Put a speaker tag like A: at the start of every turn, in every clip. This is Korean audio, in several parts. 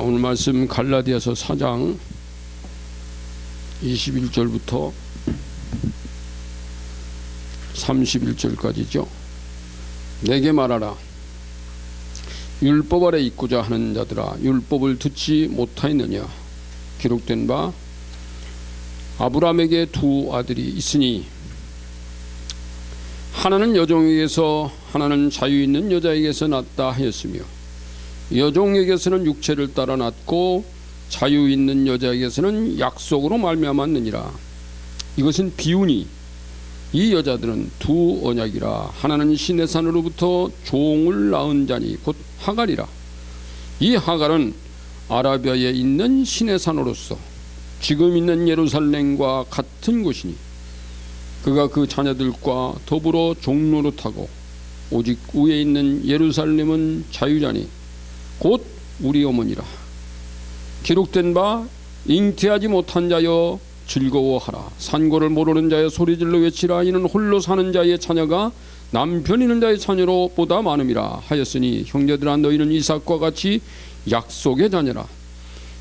A: 오늘 말씀 갈라디아서 4장 21절부터 31절까지죠. 내게 말하라. 율법 아래 있고자 하는 자들아, 율법을 듣지 못하였느냐. 기록된 바 아브라함에게 두 아들이 있으니 하나는 여종에게서 하나는 자유 있는 여자에게서 났다 하였으며, 여종에게서는 육체를 따라 났고 자유 있는 여자에게서는 약속으로 말미암았느니라. 이것은 비유니 이 여자들은 두 언약이라. 하나는 신의 산으로부터 종을 낳은 자니 곧 하갈이라. 이 하갈은 아라비아에 있는 신의 산으로서 지금 있는 예루살렘과 같은 곳이니 그가 그 자녀들과 더불어 종노릇하고, 오직 위에 있는 예루살렘은 자유자니 곧 우리 어머니라. 기록된 바 잉태하지 못한 자여 즐거워하라. 산고를 모르는 자여 소리질러 외치라. 이는 홀로 사는 자의 자녀가 남편 있는 자의 자녀로 보다 많음이라 하였으니, 형제들아 너희는 이삭과 같이 약속의 자녀라.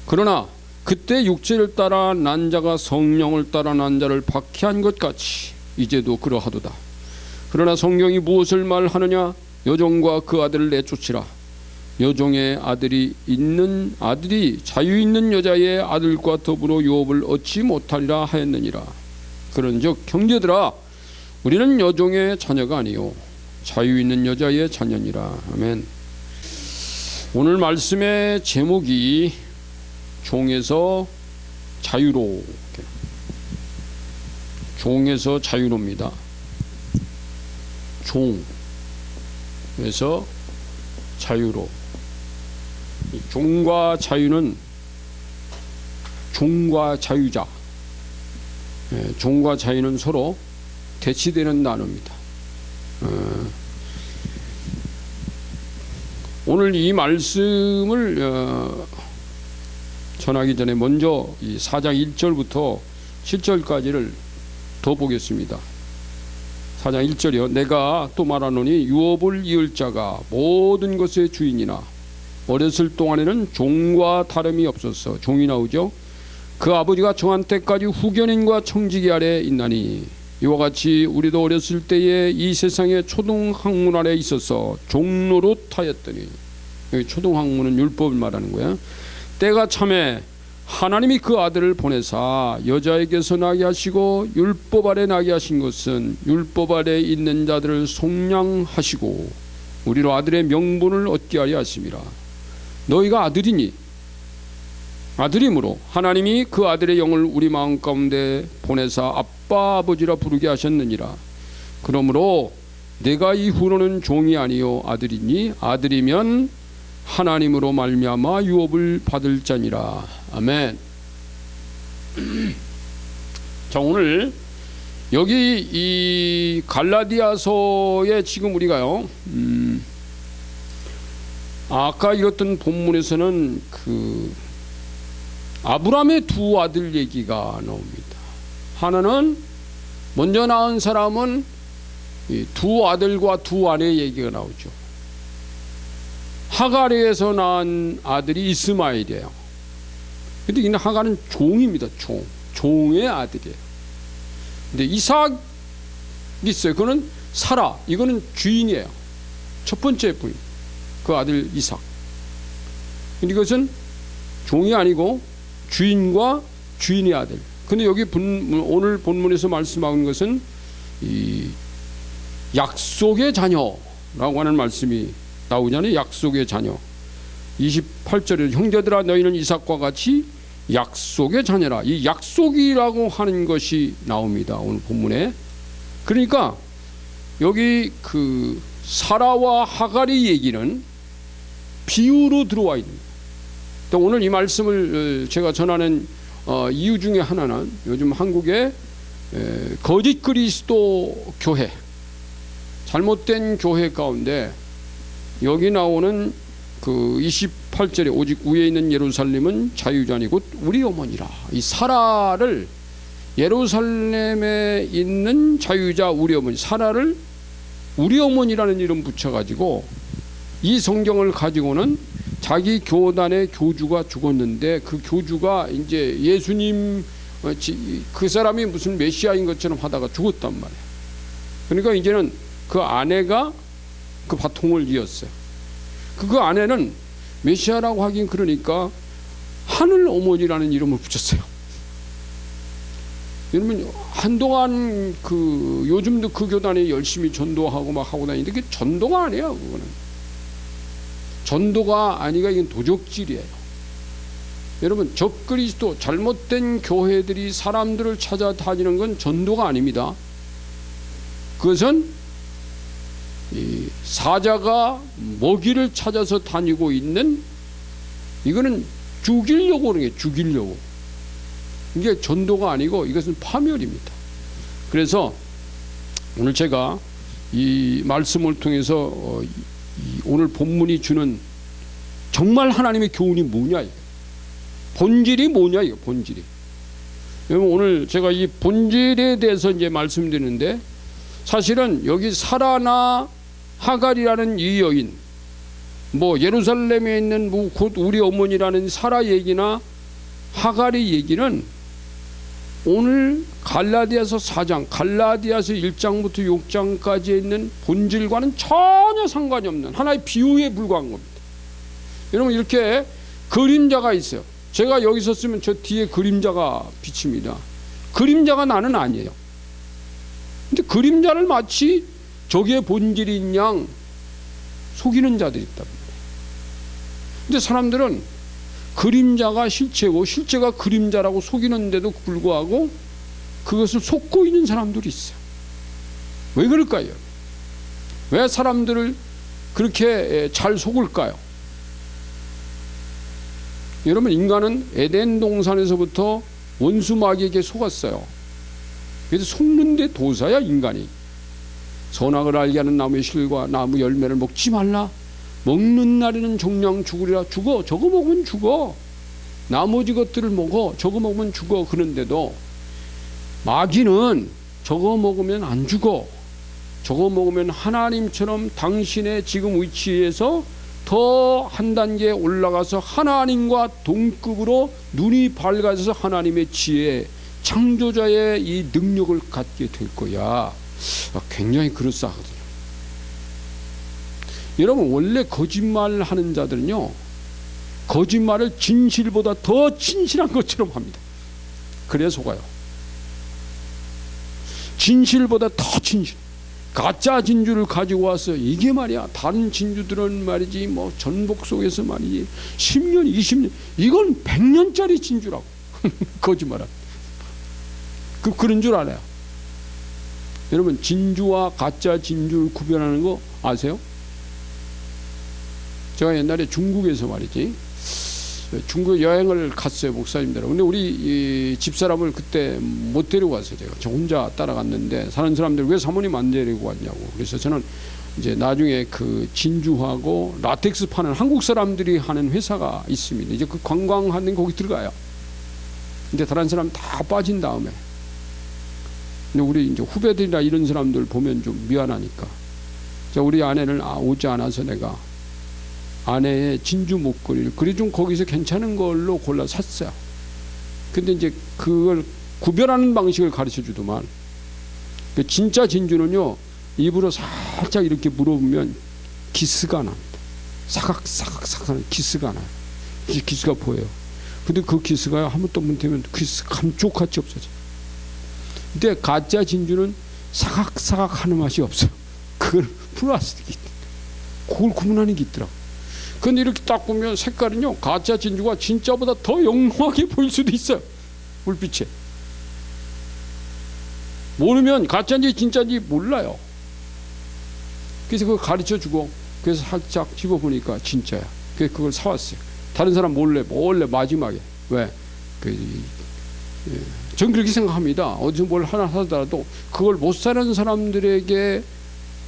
A: 그러나 그때 육체를 따라 난 자가 성령을 따라 난 자를 박해한 것 같이 이제도 그러하도다. 그러나 성경이 무엇을 말하느냐. 여종과 그 아들을 내쫓으라. 여종의 아들이 자유 있는 여자의 아들과 더불어 유업을 얻지 못하리라 하였느니라. 그런즉 형제들아 우리는 여종의 자녀가 아니요 자유 있는 여자의 자녀니라. 아멘. 오늘 말씀의 제목이 종에서 자유로, 종에서 자유로입니다. 종에서 자유로. 종과 자유는 종과 자유자, 종과 자유는 서로 대치되는 단어입니다. 오늘 이 말씀을 전하기 전에 먼저 이 4장 1절부터 7절까지를 더 보겠습니다. 4장 1절이요. 내가 또 말하노니 유업을 이을 자가 모든 것의 주인이나 어렸을 동안에는 종과 다름이 없었어. 종이 나오죠. 그 아버지가 정한 때까지 후견인과 청지기 아래 있나니, 이와 같이 우리도 어렸을 때에 이 세상의 초등학문 아래 있어서 종노릇하였더니, 여기 초등학문은 율법을 말하는 거야. 때가 참에 하나님이 그 아들을 보내사 여자에게서 나게 하시고, 율법 아래 나게 하신 것은 율법 아래 있는 자들을 속량하시고 우리로 아들의 명분을 얻게 하려 하심이라. 너희가 아들이니 아들이므로 하나님이 그 아들의 영을 우리 마음 가운데 보내사 아빠 아버지라 부르게 하셨느니라. 그러므로 내가 이후로는 종이 아니요 아들이니 아들이면 하나님으로 말미암아 유업을 받을 자니라. 아멘. 자, 오늘 여기 이 갈라디아서에 지금 우리가요, 아까 읽었던 본문에서는 그 아브라함의 두 아들 얘기가 나옵니다. 하나는 먼저 낳은 사람은 두 아들과 두 아내 얘기가 나오죠. 하갈에서 낳은 아들이 이스마엘이에요. 근데 이 하갈은 종입니다. 종의 아들이에요. 근데 이삭이 있어요. 그는 사라, 이거는 주인이에요. 첫 번째 부인, 그 아들 이삭. 근데 이것은 종이 아니고 주인과 주인의 아들. 근데 여기 오늘 본문에서 말씀하는 것은 이 약속의 자녀라고 하는 말씀이 나오잖아요. 약속의 자녀. 28절에 형제들아 너희는 이삭과 같이 약속의 자녀라. 이 약속이라고 하는 것이 나옵니다. 오늘 본문에. 그러니까 여기 그 사라와 하갈의 얘기는 비유로 들어와 있습니다. 오늘 이 말씀을 제가 전하는 이유 중에 하나는 요즘 한국의 거짓 그리스도 교회, 잘못된 교회 가운데 여기 나오는 그 28절에 오직 위에 있는 예루살렘은 자유자니 곧 우리 어머니라. 이 사라를 예루살렘에 있는 자유자 우리 어머니, 사라를 우리 어머니라는 이름 붙여가지고 이 성경을 가지고는 자기 교단의 교주가 죽었는데 그 교주가 이제 예수님 그 사람이 무슨 메시아인 것처럼 하다가 죽었단 말이에요. 그러니까 이제는 그 아내가 그 바통을 이었어요. 그 아내는 메시아라고 하긴 그러니까 하늘 어머니라는 이름을 붙였어요. 여러분 한동안 그 요즘도 그 교단이 열심히 전도하고 막 하고 다니는데 그게 전도가 아니에요. 그거는 전도가 아니라 이건 도적질이에요. 여러분 적그리스도 잘못된 교회들이 사람들을 찾아다니는 건 전도가 아닙니다. 그것은 이 사자가 먹이를 찾아서 다니고 있는, 이거는 죽이려고 그러는 게 죽이려고. 이게 전도가 아니고 이것은 파멸입니다. 그래서 오늘 제가 이 말씀을 통해서 오늘 본문이 주는 정말 하나님의 교훈이 뭐냐, 이거. 본질이 뭐냐, 이거 본질이. 여러분 오늘 제가 이 본질에 대해서 이제 말씀드리는데, 사실은 여기 사라나 하갈이라는 이 여인, 뭐 예루살렘에 있는 뭐 곧 우리 어머니라는 사라 얘기나 하갈의 얘기는 오늘 갈라디아서 4장, 갈라디아서 1장부터 6장까지 있는 본질과는 전혀 상관이 없는 하나의 비유에 불과한 겁니다. 여러분 이렇게 그림자가 있어요. 제가 여기 섰으면 저 뒤에 그림자가 비칩니다. 그림자가 나는 아니에요. 근데 그림자를 마치 저기에 본질인 양 속이는 자들이 있단 말이에요. 근데 사람들은 그림자가 실체고 실체가 그림자라고 속이는데도 불구하고 그것을 속고 있는 사람들이 있어요. 왜 그럴까요? 왜 사람들을 그렇게 잘 속을까요? 여러분 인간은 에덴 동산에서부터 원수 마귀에게 속았어요. 그래서 속는데 도사야 인간이. 선악을 알게 하는 나무의 실과 나무 열매를 먹지 말라. 먹는 날에는 정령 죽으리라. 죽어. 저거 먹으면 죽어. 나머지 것들을 먹어. 저거 먹으면 죽어. 그런데도 마귀는 저거 먹으면 안 죽어. 저거 먹으면 하나님처럼 당신의 지금 위치에서 더 한 단계 올라가서 하나님과 동급으로 눈이 밝아져서 하나님의 지혜, 창조자의 이 능력을 갖게 될 거야. 굉장히 그럴싸하거든요. 여러분 원래 거짓말하는 자들은요, 거짓말을 진실보다 더 진실한 것처럼 합니다. 그래야 속아요. 진실보다 더 진실. 가짜 진주를 가지고 와서 이게 말이야, 다른 진주들은 말이지 뭐 전복 속에서 말이지 10년 20년, 이건 100년짜리 진주라고. 거짓말은 그런 줄 알아요. 여러분 진주와 가짜 진주를 구별하는 거 아세요? 제가 옛날에 중국에서 말이지, 중국 여행을 갔어요, 목사님들. 근데 우리 집사람을 그때 못 데리고 갔어요. 제가 저 혼자 따라갔는데 사는 사람들 왜 사모님 안 데리고 왔냐고. 그래서 저는 이제 나중에 그 진주하고 라텍스 파는 한국 사람들이 하는 회사가 있습니다. 이제 그 관광하는 거기 들어가요. 근데 다른 사람 다 빠진 다음에, 근데 우리 이제 후배들이나 이런 사람들 보면 좀 미안하니까, 자 우리 아내는 오지 않아서 내가 아내의 진주 목걸이를 그래 좀 거기서 괜찮은 걸로 골라 샀어요. 근데 이제 그걸 구별하는 방식을 가르쳐 주더만. 그 진짜 진주는요, 입으로 살짝 이렇게 물어보면 기스가 납니다. 사각사각사각 기스가 나요. 기스가 보여요. 근데 그 기스가 한 번도 못 되면 기스 감쪽같이 없어져. 근데 가짜 진주는 사각사각 하는 맛이 없어요. 그걸 플라스틱이, 그걸 구분하는 게 있더라고. 근데 이렇게 딱 보면 색깔은요, 가짜 진주가 진짜보다 더 영롱하게 보일 수도 있어요. 불빛에. 모르면 가짜인지 진짜인지 몰라요. 그래서 그걸 가르쳐 주고, 그래서 살짝 집어보니까 진짜야. 그래서 그걸 사왔어요. 다른 사람 몰래 마지막에. 왜? 전 그렇게 생각합니다. 어디서 뭘 하나 사더라도 그걸 못 사는 사람들에게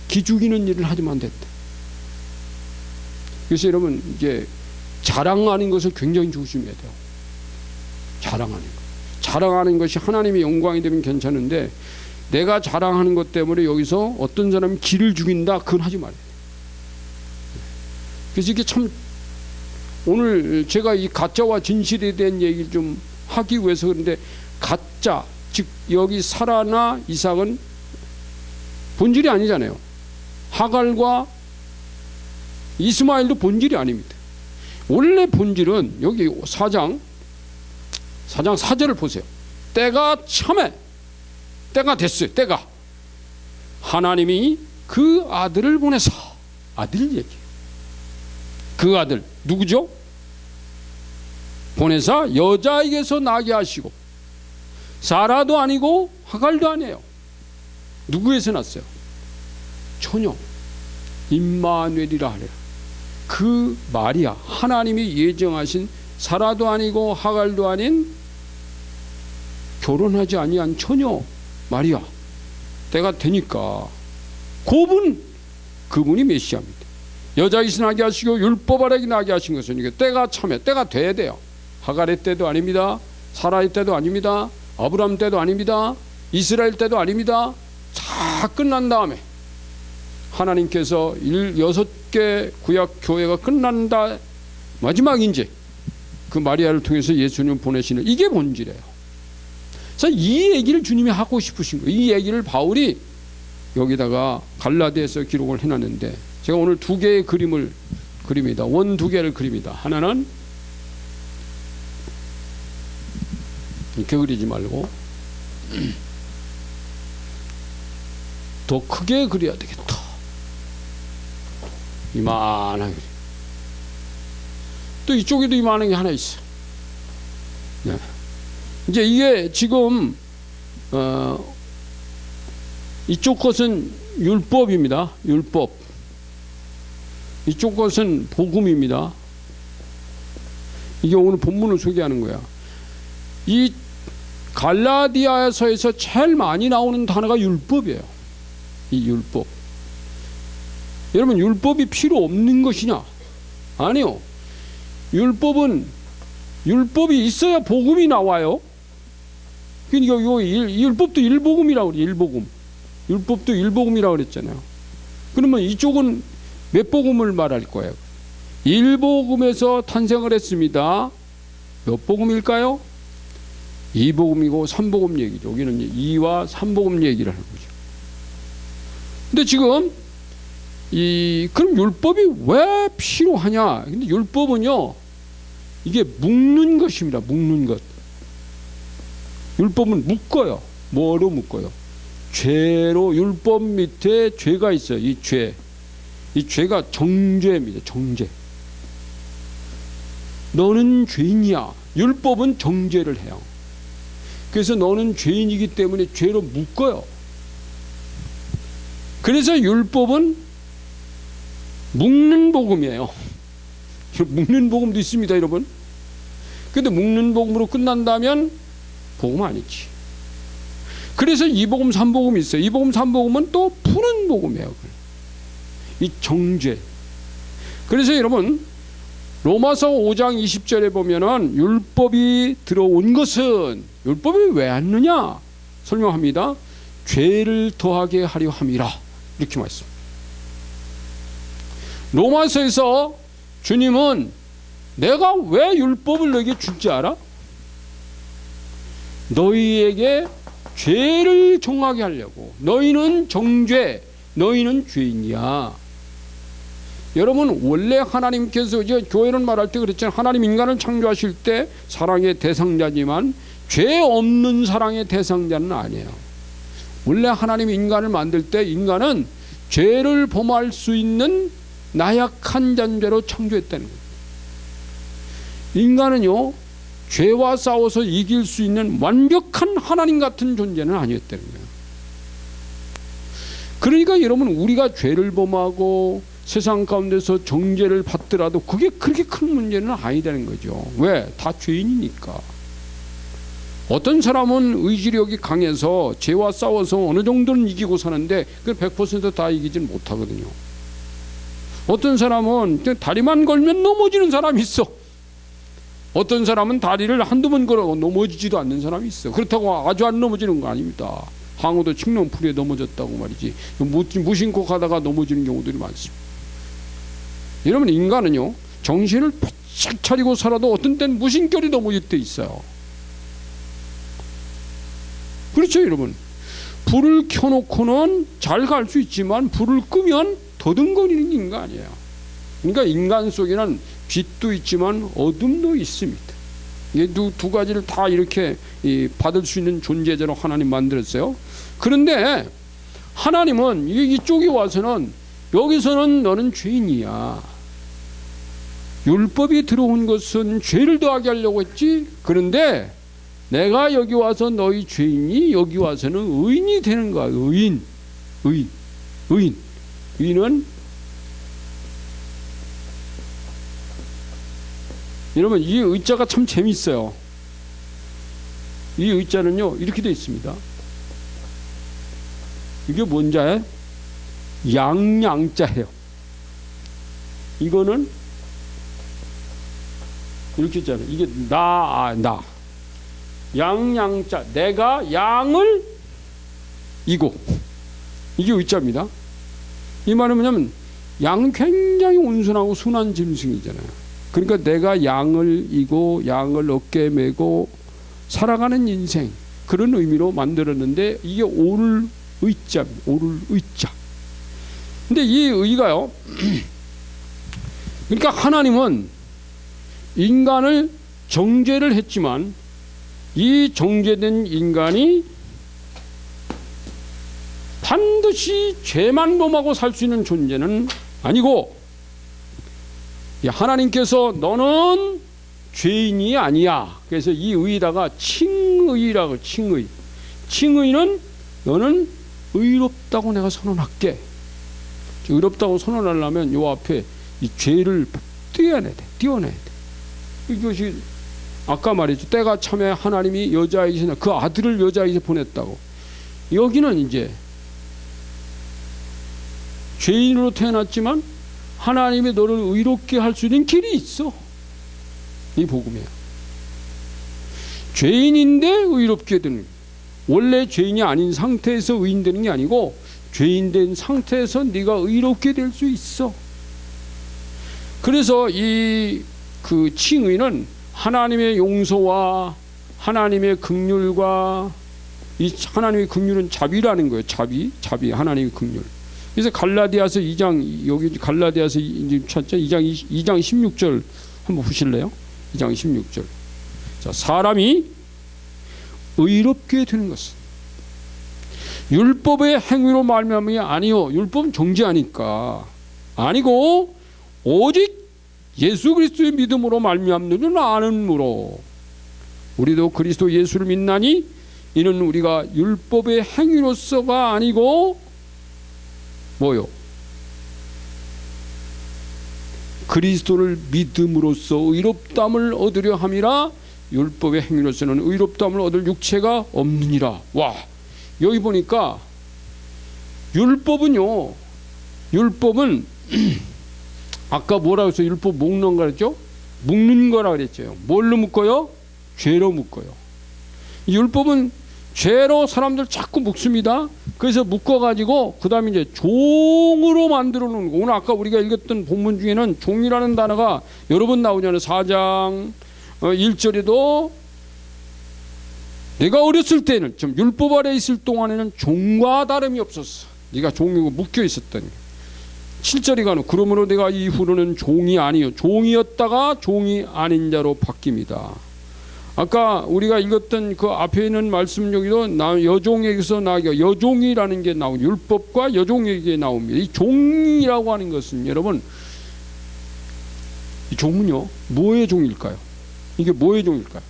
A: 기죽이는 일을 하지만 안 됐다. 그래서 여러분 이제 자랑하는 것을 굉장히 조심해야 돼요. 자랑하는 것이 하나님의 영광이 되면 괜찮은데, 내가 자랑하는 것 때문에 여기서 어떤 사람이 기를 죽인다, 그건 하지 말아요. 그래서 이게 참 오늘 제가 이 가짜와 진실에 대한 얘기를 좀 하기 위해서 그런데, 가짜, 즉 여기 사라나 이삭은 본질이 아니잖아요. 하갈과 이스마엘도 본질이 아닙니다. 원래 본질은 여기 4장 4절을 보세요. 때가 참에, 때가 됐어요. 때가 하나님이 그 아들을 보내서, 아들 얘기해요. 그 아들 누구죠? 보내사 여자에게서 나게 하시고, 사라도 아니고 하갈도 아니에요. 누구에서 났어요? 처녀 임마누엘이라 하래요. 그 마리아, 하나님이 예정하신, 사라도 아니고 하갈도 아닌 결혼하지 아니한 처녀 마리아, 때가 되니까 그분이 메시아입니다. 여자에게서 나게 하시고 율법 아래에 나게 하신 것은 이게 때가 참에, 때가 돼야 돼요. 하갈의 때도 아닙니다. 사라의 때도 아닙니다. 아브라함 때도 아닙니다. 이스라엘 때도 아닙니다. 다 끝난 다음에 하나님께서 6개 구약 교회가 끝난다, 마지막 이제 그 마리아를 통해서 예수님을 보내시는, 이게 본질이에요. 그래서 이 얘기를 주님이 하고 싶으신 거예요. 이 얘기를 바울이 여기다가 갈라디아서 기록을 해놨는데, 제가 오늘 2개의 그림을 그립니다. 원 2개를 그립니다. 하나는 이렇게 그리지 말고 더 크게 그려야 되겠다. 이만하게. 또 이쪽에도 이만한 게 하나 있어. 네. 이제 이게 지금 이쪽 것은 율법입니다. 율법. 이쪽 것은 복음입니다. 이게 오늘 본문을 소개하는 거야. 이 갈라디아서에서 제일 많이 나오는 단어가 율법이에요. 이 율법. 여러분, 율법이 필요 없는 것이냐? 아니요. 율법이 있어야 복음이 나와요. 그러니까 율법도 일복음이라고 그래. 일복음. 율법도 일복음이라고 그랬잖아요. 그러면 이쪽은 몇 복음을 말할 거예요? 일복음에서 탄생을 했습니다. 몇 복음일까요? 2복음이고 3복음 얘기죠. 여기는 2와 3복음 얘기를 하는 거죠. 근데 지금 그럼 율법이 왜 필요하냐? 근데 율법은요, 이게 묶는 것입니다. 묶는 것. 율법은 묶어요. 뭐로 묶어요? 죄로. 율법 밑에 죄가 있어요. 이 죄가 정죄입니다. 정죄. 너는 죄인이야. 율법은 정죄를 해요. 그래서 너는 죄인이기 때문에 죄로 묶어요. 그래서 율법은 묶는 복음이에요. 묶는 복음도 있습니다, 여러분. 근데 묶는 복음으로 끝난다면 복음 아니지. 그래서 2복음, 3복음이 있어요. 2복음, 3복음은 또 푸는 복음이에요. 이 정죄. 그래서 여러분, 로마서 5장 20절에 보면은 율법이 들어온 것은, 율법이 왜 왔느냐 설명합니다. 죄를 더하게 하려 함이라, 이렇게 말씀합니다. 로마서에서 주님은 내가 왜 율법을 너에게 줄지 알아? 너희에게 죄를 정하게 하려고. 너희는 정죄, 너희는 죄인이야. 여러분, 원래 하나님께서, 이제 교회는 말할 때 그랬잖아요. 하나님 인간을 창조하실 때 사랑의 대상자지만 죄 없는 사랑의 대상자는 아니에요. 원래 하나님 인간을 만들 때 인간은 죄를 범할 수 있는 나약한 존재로 창조했다는 거예요. 인간은요, 죄와 싸워서 이길 수 있는 완벽한 하나님 같은 존재는 아니었다는 거예요. 그러니까 여러분, 우리가 죄를 범하고 세상 가운데서 정죄를 받더라도 그게 그렇게 큰 문제는 아니다는 거죠. 왜? 다 죄인이니까. 어떤 사람은 의지력이 강해서 죄와 싸워서 어느 정도는 이기고 사는데 그 100% 다 이기진 못하거든요. 어떤 사람은 다리만 걸면 넘어지는 사람이 있어. 어떤 사람은 다리를 한두 번 걸어 넘어지지도 않는 사람이 있어. 그렇다고 아주 안 넘어지는 거 아닙니다. 항우도 칡렁풀이에 넘어졌다고 말이지. 무심코 가다가 넘어지는 경우들이 많습니다. 여러분, 인간은요, 정신을 씩 차리고 살아도 어떤 때는 무심결이 너무 돼 있어요. 그렇죠, 여러분. 불을 켜놓고는 잘 갈 수 있지만 불을 끄면 더듬거리는 인간이에요. 그러니까 인간 속에는 빛도 있지만 어둠도 있습니다. 이 두 가지를 다 이렇게 받을 수 있는 존재자로 하나님 만들었어요. 그런데 하나님은 이쪽에 와서는 여기서는 너는 죄인이야. 율법이 들어온 것은 죄를 더하게 하려고 했지. 그런데 내가 여기 와서 너희 죄인이 여기 와서는 의인이 되는 거야. 의인은 여러분, 이 의자가 참 재밌어요. 이 의자는요 이렇게 되어 있습니다. 이게 뭔 자예요? 양자예요. 이거는 이렇게 있잖아요. 이게 나. 양자. 내가 양을 이고. 이게 의자입니다. 이 말은 뭐냐면 양은 굉장히 온순하고 순한 짐승이잖아요. 그러니까 내가 양을 이고 양을 어깨에 메고 살아가는 인생, 그런 의미로 만들었는데 이게 오를 의자입니다. 오를 의자. 근데 이 의가요, 그러니까 하나님은 인간을 정죄를 했지만 이 정죄된 인간이 반드시 죄만 범하고 살 수 있는 존재는 아니고, 하나님께서 너는 죄인이 아니야. 그래서 이 의에다가 칭의라고. 칭의는 너는 의롭다고 내가 선언할게. 의롭다고 선언하려면 요 앞에 이 죄를 떼어내야 돼. 이것이 아까 말했죠. 때가 참에 하나님이 여자이시나 그 아들을 여자이시 보냈다고. 여기는 이제 죄인으로 태어났지만 하나님이 너를 의롭게 할 수 있는 길이 있어. 이 복음이야. 죄인인데 의롭게 되는, 원래 죄인이 아닌 상태에서 의인 되는 게 아니고 죄인 된 상태에서 네가 의롭게 될 수 있어. 그래서 이 그 칭의는 하나님의 용서와 하나님의 긍휼과, 이 하나님의 긍휼은 자비라는 거예요. 자비 하나님의 긍휼. 그래서 갈라디아서 2장, 여기 갈라디아서 2장 16절 한번 보실래요? 2장 16절. 자, 사람이 의롭게 되는 것은 율법의 행위로 말미암이 아니요. 율법은 정죄하니까 아니고 오직 예수 그리스도의 믿음으로 말미암는 아는므로 우리도 그리스도 예수를 믿나니 이는 우리가 율법의 행위로서가 아니고 뭐요? 그리스도를 믿음으로써 의롭다함을 얻으려 함이라. 율법의 행위로서는 의롭다함을 얻을 육체가 없느니라. 와, 여기 보니까 율법은 아까 뭐라고 해서 율법 묶는 거 그랬죠? 묶는 거라 그랬죠. 뭘로 묶어요? 죄로 묶어요. 율법은 죄로 사람들 자꾸 묶습니다. 그래서 묶어가지고 그 다음에 이제 종으로 만들어 놓는 거. 오늘 아까 우리가 읽었던 본문 중에는 종이라는 단어가 여러 번 나오잖아요. 4장 1절에도 내가 어렸을 때는 좀 율법 아래 있을 동안에는 종과 다름이 없었어. 네가 종이고 묶여 있었더니. 7절에 가는 그러므로 내가 이후로는 종이 아니요 종이었다가 종이 아닌 자로 바뀝니다. 아까 우리가 읽었던 그 앞에 있는 말씀 여기도 여종에게서 나게 여종이라는 게 나오고 율법과 여종에게 나옵니다. 이 종이라고 하는 것은 여러분, 이 종은요 뭐의 종일까요? 이게 뭐의 종일까요?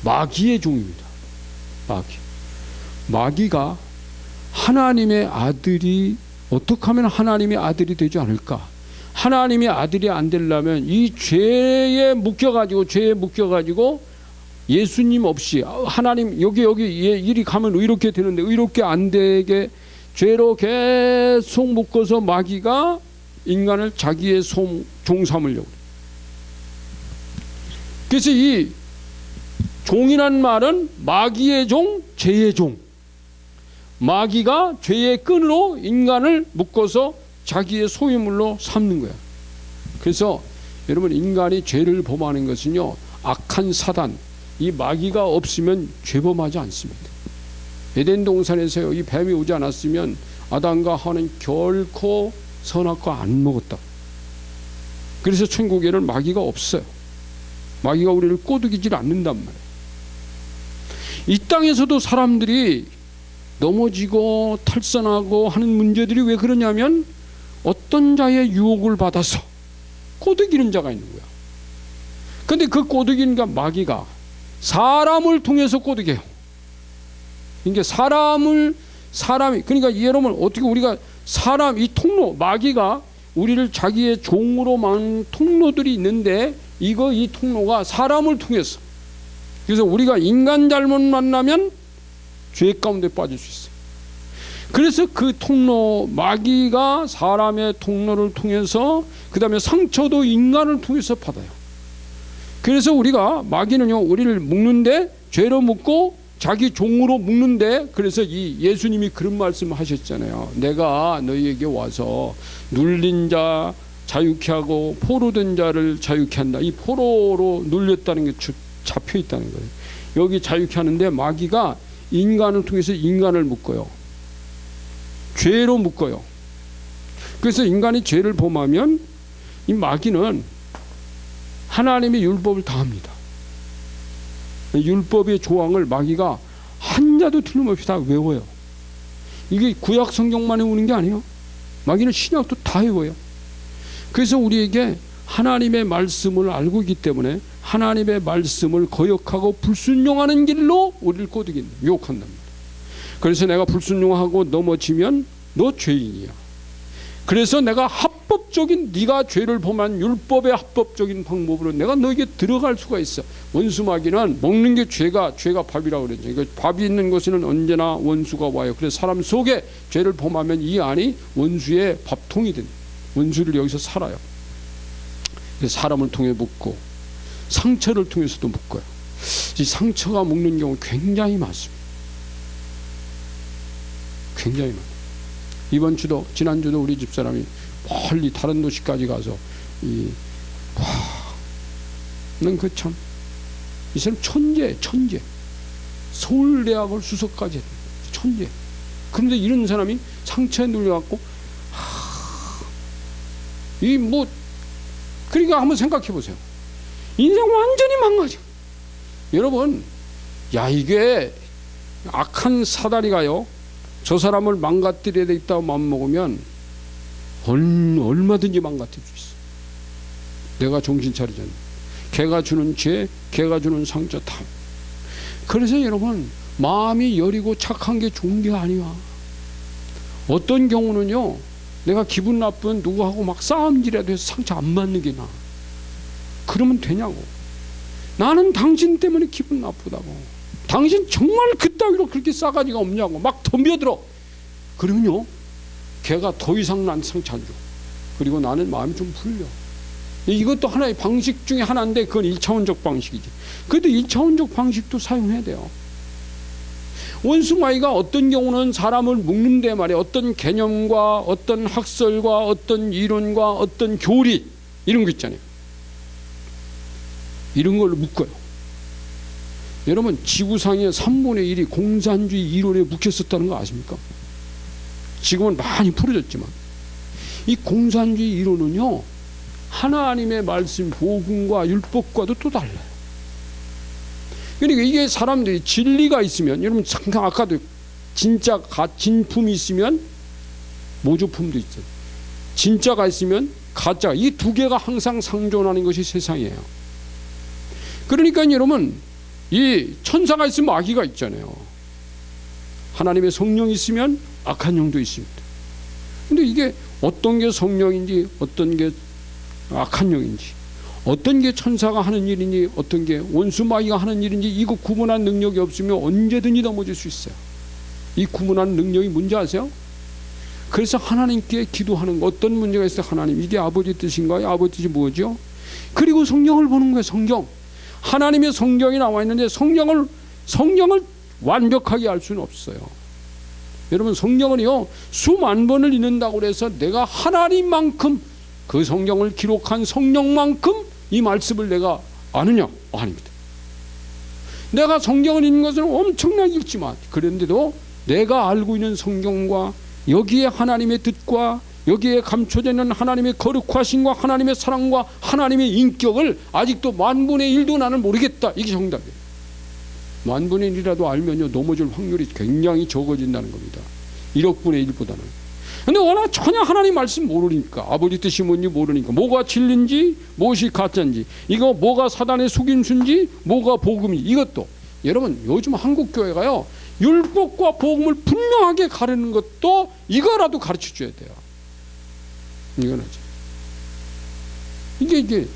A: 마귀의 종입니다. 마귀가 하나님의 아들이 어떻게 하면 하나님의 아들이 되지 않을까? 하나님의 아들이 안 되려면 이 죄에 묶여가지고 예수님 없이 하나님 여기 이리 가면 의롭게 되는데 의롭게 안 되게 죄로 계속 묶어서 마귀가 인간을 자기의 종 삼으려고. 그래서 이 종이란 말은 마귀의 종, 죄의 종. 마귀가 죄의 끈으로 인간을 묶어서 자기의 소유물로 삼는 거야. 그래서 여러분, 인간이 죄를 범하는 것은요, 악한 사단, 이 마귀가 없으면 죄범하지 않습니다. 에덴 동산에서요, 이 뱀이 오지 않았으면 아담과 하와는 결코 선악과 안 먹었다. 그래서 천국에는 마귀가 없어요. 마귀가 우리를 꼬드기질 않는단 말이에요. 이 땅에서도 사람들이 넘어지고 탈선하고 하는 문제들이 왜 그러냐면 어떤 자의 유혹을 받아서 꼬드기는 자가 있는 거야. 근데 그 꼬드기는 마귀가 사람을 통해서 꼬드겨요. 그러니까 사람이 그러니까 여러분, 어떻게 우리가 사람, 이 통로, 마귀가 우리를 자기의 종으로 만든 통로들이 있는데 이 통로가 사람을 통해서, 그래서 우리가 인간 잘못 만나면 죄 가운데 빠질 수 있어요. 그래서 그 통로, 마귀가 사람의 통로를 통해서, 그 다음에 상처도 인간을 통해서 받아요. 그래서 우리가, 마귀는요, 우리를 묶는데 죄로 묶고 자기 종으로 묶는데, 그래서 이 예수님이 그런 말씀을 하셨잖아요. 내가 너희에게 와서 눌린 자 자유케 하고 포로된 자를 자유케 한다. 이 포로로 눌렸다는 게 잡혀 있다는 거예요. 여기 자유케 하는데 마귀가 인간을 통해서 인간을 묶어요. 죄로 묶어요. 그래서 인간이 죄를 범하면 이 마귀는 하나님의 율법을 다합니다. 율법의 조항을 마귀가 한자도 틀림없이 다 외워요. 이게 구약 성경만 외우는 게 아니에요. 마귀는 신약도 다 외워요. 그래서 우리에게 하나님의 말씀을 알고 있기 때문에 하나님의 말씀을 거역하고 불순종하는 길로 우리를 꼬드긴다, 유혹한단 말이에요. 그래서 내가 불순종하고 넘어지면 너 죄인이야. 그래서 내가 합법적인, 네가 죄를 범한 율법의 합법적인 방법으로 내가 너에게 들어갈 수가 있어. 원수 마귀는 먹는 게 죄가 밥이라고 그랬죠. 이거 밥이 있는 곳에는 언제나 원수가 와요. 그래서 사람 속에 죄를 범하면 이 안이 원수의 밥통이 된다. 원수를 여기서 살아요. 그래서 사람을 통해 묶고 상처를 통해서도 묶어요. 이 상처가 묶는 경우 굉장히 많습니다. 굉장히 많아요. 이번 주도, 지난주도 우리 집사람이 멀리 다른 도시까지 가서 난 그 참, 이 사람 천재. 서울대학을 수석까지 했다. 천재. 그런데 이런 사람이 상처에 눌려갖고 그러니까 한번 생각해 보세요. 인생 완전히 망가져. 여러분, 이게 악한 사다리가요, 저 사람을 망가뜨려야 되겠다고 마음먹으면 얼마든지 망가뜨릴 수 있어. 내가 정신 차리잖아. 걔가 주는 죄, 걔가 주는 상처 다. 그래서 여러분, 마음이 여리고 착한 게 좋은 게 아니야. 어떤 경우는요, 내가 기분 나쁜 누구하고 막 싸움질이라도 해서 상처 안 맞는 게 나아. 그러면 되냐고. 나는 당신 때문에 기분 나쁘다고. 당신 정말 그따위로 그렇게 싸가지가 없냐고 막 덤벼들어. 그러면요, 걔가 더 이상 난 상처 안 줘. 그리고 나는 마음이 좀 풀려. 이것도 하나의 방식 중에 하나인데 그건 1차원적 방식이지. 그래도 1차원적 방식도 사용해야 돼요. 원수 마귀가 어떤 경우는 사람을 묶는데 말이에요. 어떤 개념과 어떤 학설과 어떤 이론과 어떤 교리, 이런 거 있잖아요. 이런 걸로 묶어요. 여러분, 지구상의 3분의 1이 공산주의 이론에 묶였었다는 거 아십니까? 지금은 많이 풀어졌지만 이 공산주의 이론은요, 하나님의 말씀, 복음과 율법과도 또 달라요. 그러니까 이게 사람들이 진리가 있으면, 여러분 잠깐 아까도 진짜 진품이 있으면 모조품도 있어요. 진짜가 있으면 가짜, 이 두 개가 항상 상존하는 것이 세상이에요. 그러니까 여러분, 이 천사가 있으면 마귀가 있잖아요. 하나님의 성령이 있으면 악한 영도 있습니다. 근데 이게 어떤 게 성령인지 어떤 게 악한 영인지, 어떤 게 천사가 하는 일인지 어떤 게 원수 마귀가 하는 일인지, 이거 구분한 능력이 없으면 언제든지 넘어질 수 있어요. 이 구분한 능력이 뭔지 아세요? 그래서 하나님께 기도하는 거, 어떤 문제가 있어요. 하나님, 이게 아버지 뜻인가요? 아버지 뜻이 뭐죠? 그리고 성경을 보는 거예요. 성경. 하나님의 성경이 나와 있는데 성경을 완벽하게 알 수는 없어요. 여러분, 성경은요 수만 번을 읽는다고 해서 내가 하나님만큼 그 성경을 기록한 성령만큼 이 말씀을 내가 아느냐? 아닙니다. 내가 성경을 읽는 것은 엄청나게 읽지만 그런데도 내가 알고 있는 성경과 여기에 하나님의 뜻과 여기에 감춰져 있는 하나님의 거룩하심과 하나님의 사랑과 하나님의 인격을 아직도 만분의 1도 나는 모르겠다. 이게 정답이에요. 만분의 1이라도 알면요 넘어질 확률이 굉장히 적어진다는 겁니다. 1억분의 1보다는. 근데 워낙 전혀 하나님 말씀 모르니까, 아버지 뜻이 뭔지 모르니까, 뭐가 진리인지 무엇이 가짜인지, 이거 뭐가 사단의 속임수인지 뭐가 복음인지, 이것도 여러분 요즘 한국 교회가요 율법과 복음을 분명하게 가르는 것도 이거라도 가르쳐 줘야 돼요. 이건 하지. 이게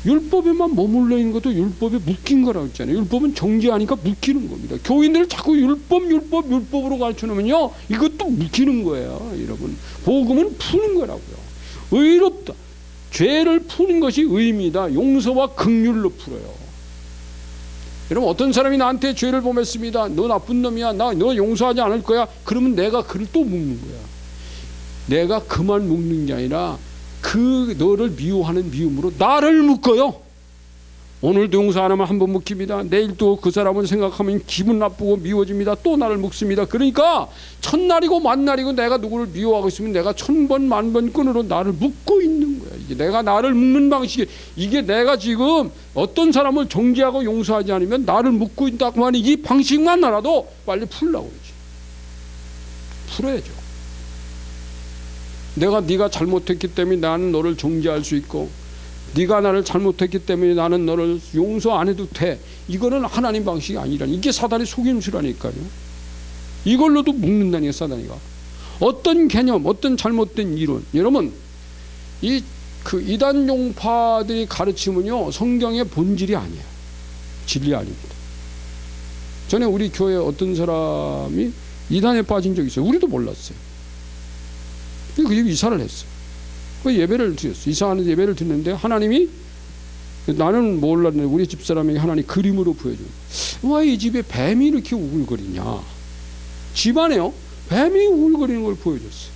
A: 율법에만 머물러 있는 것도 율법에 묶인 거라고 했잖아요. 율법은 정죄하니까 묶이는 겁니다. 교인들을 자꾸 율법으로 가르쳐 놓으면요 이것도 묶이는 거예요. 여러분, 복음은 푸는 거라고요. 의롭다, 죄를 푸는 것이 의입니다. 용서와 긍휼로 풀어요. 여러분, 어떤 사람이 나한테 죄를 범했습니다. 너 나쁜 놈이야, 너 용서하지 않을 거야. 그러면 내가 그를 또 묶는 거야. 내가 그만 묶는 게 아니라 그 너를 미워하는 미움으로 나를 묶어요. 오늘도 용서 안 하면 한 번 묶입니다. 내일 또 그 사람을 생각하면 기분 나쁘고 미워집니다. 또 나를 묶습니다. 그러니까 첫날이고 만날이고 내가 누구를 미워하고 있으면 내가 1000번 만번 끈으로 나를 묶고 있는 거야. 이게 내가 나를 묶는 방식이, 이게 내가 지금 어떤 사람을 정죄하고 용서하지 않으면 나를 묶고 있다고 하는 이 방식만 알아도 빨리 풀라고 그러지. 풀어야죠. 네가 잘못했기 때문에 나는 너를 정죄할 수 있고, 네가 나를 잘못했기 때문에 나는 너를 용서 안 해도 돼. 이거는 하나님 방식이 아니라니. 이게 사단의 속임수라니까요. 이걸로도 묶는다니까, 사단이가. 어떤 개념, 어떤 잘못된 이론. 여러분, 이단 종파들이 가르치면요 성경의 본질이 아니에요. 진리 아닙니다. 전에 우리 교회 어떤 사람이 이단에 빠진 적이 있어요. 우리도 몰랐어요. 그 집에 이사를 했어요. 그 예배를 드렸어요. 이사하는 예배를 드렸는데 하나님이, 나는 몰랐는데 우리 집사람에게 하나님 그림으로 보여줘요. 왜 이 집에 뱀이 이렇게 우글거리냐. 집안에요 뱀이 우글거리는 걸 보여줬어요.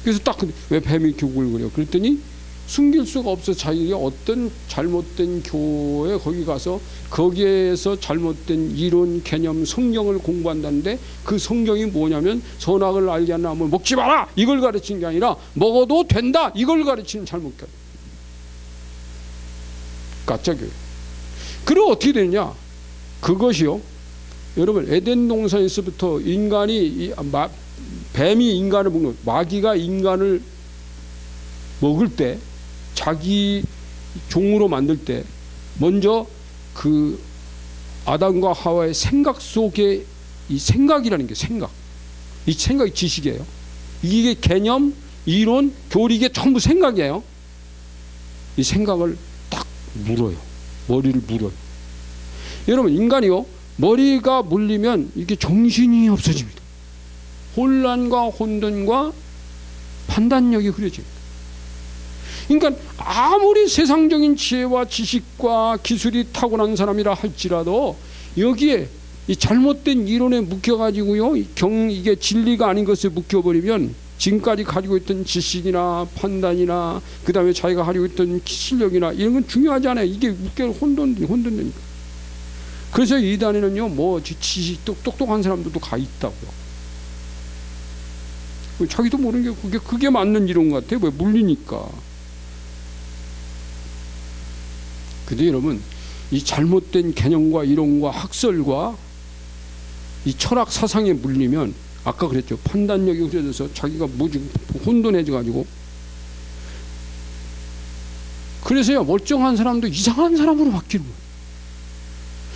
A: 그래서 딱 왜 뱀이 이렇게 우글거려. 그랬더니 숨길 수가 없어. 자기가 어떤 잘못된 교회 거기 가서 거기에서 잘못된 이론, 개념, 성경을 공부한다는데 그 성경이 뭐냐면 선악을 알게 하는 나무를 먹지 마라 이걸 가르치는 게 아니라 먹어도 된다 이걸 가르치는 잘못된 가짜 교회. 그리고 어떻게 되느냐, 그것이요 여러분, 에덴 동산에서부터 뱀이 인간을 먹는, 마귀가 인간을 먹을 때, 자기 종으로 만들 때 먼저 그 아담과 하와의 생각 속에 이 생각이라는 게, 이 생각이 지식이에요. 이게 개념, 이론, 교리, 이게 전부 생각이에요. 이 생각을 딱 물어요. 머리를 물어요. 여러분, 인간이요 머리가 물리면 이게 정신이 없어집니다. 혼란과 혼돈과 판단력이 흐려집니다. 그러니까 아무리 세상적인 지혜와 지식과 기술이 타고난 사람이라 할지라도 여기에 이 잘못된 이론에 묶여가지고요 이게 진리가 아닌 것에 묶여버리면 지금까지 가지고 있던 지식이나 판단이나 그 다음에 자기가 가지고 있던 실력이나 이런 건 중요하지 않아요. 이게 묶여 혼돈되니까. 그래서 이단에는요 뭐 지식 똑똑한 사람들도 가 있다고요. 자기도 모르는 게 그게 맞는 이론 같아요. 왜 물리니까. 근데 여러분, 이 잘못된 개념과 이론과 학설과 이 철학 사상에 물리면 아까 그랬죠. 판단력이 흐려져서 자기가 혼돈해져 가지고, 그래서요 멀쩡한 사람도 이상한 사람으로 바뀌는 거예요.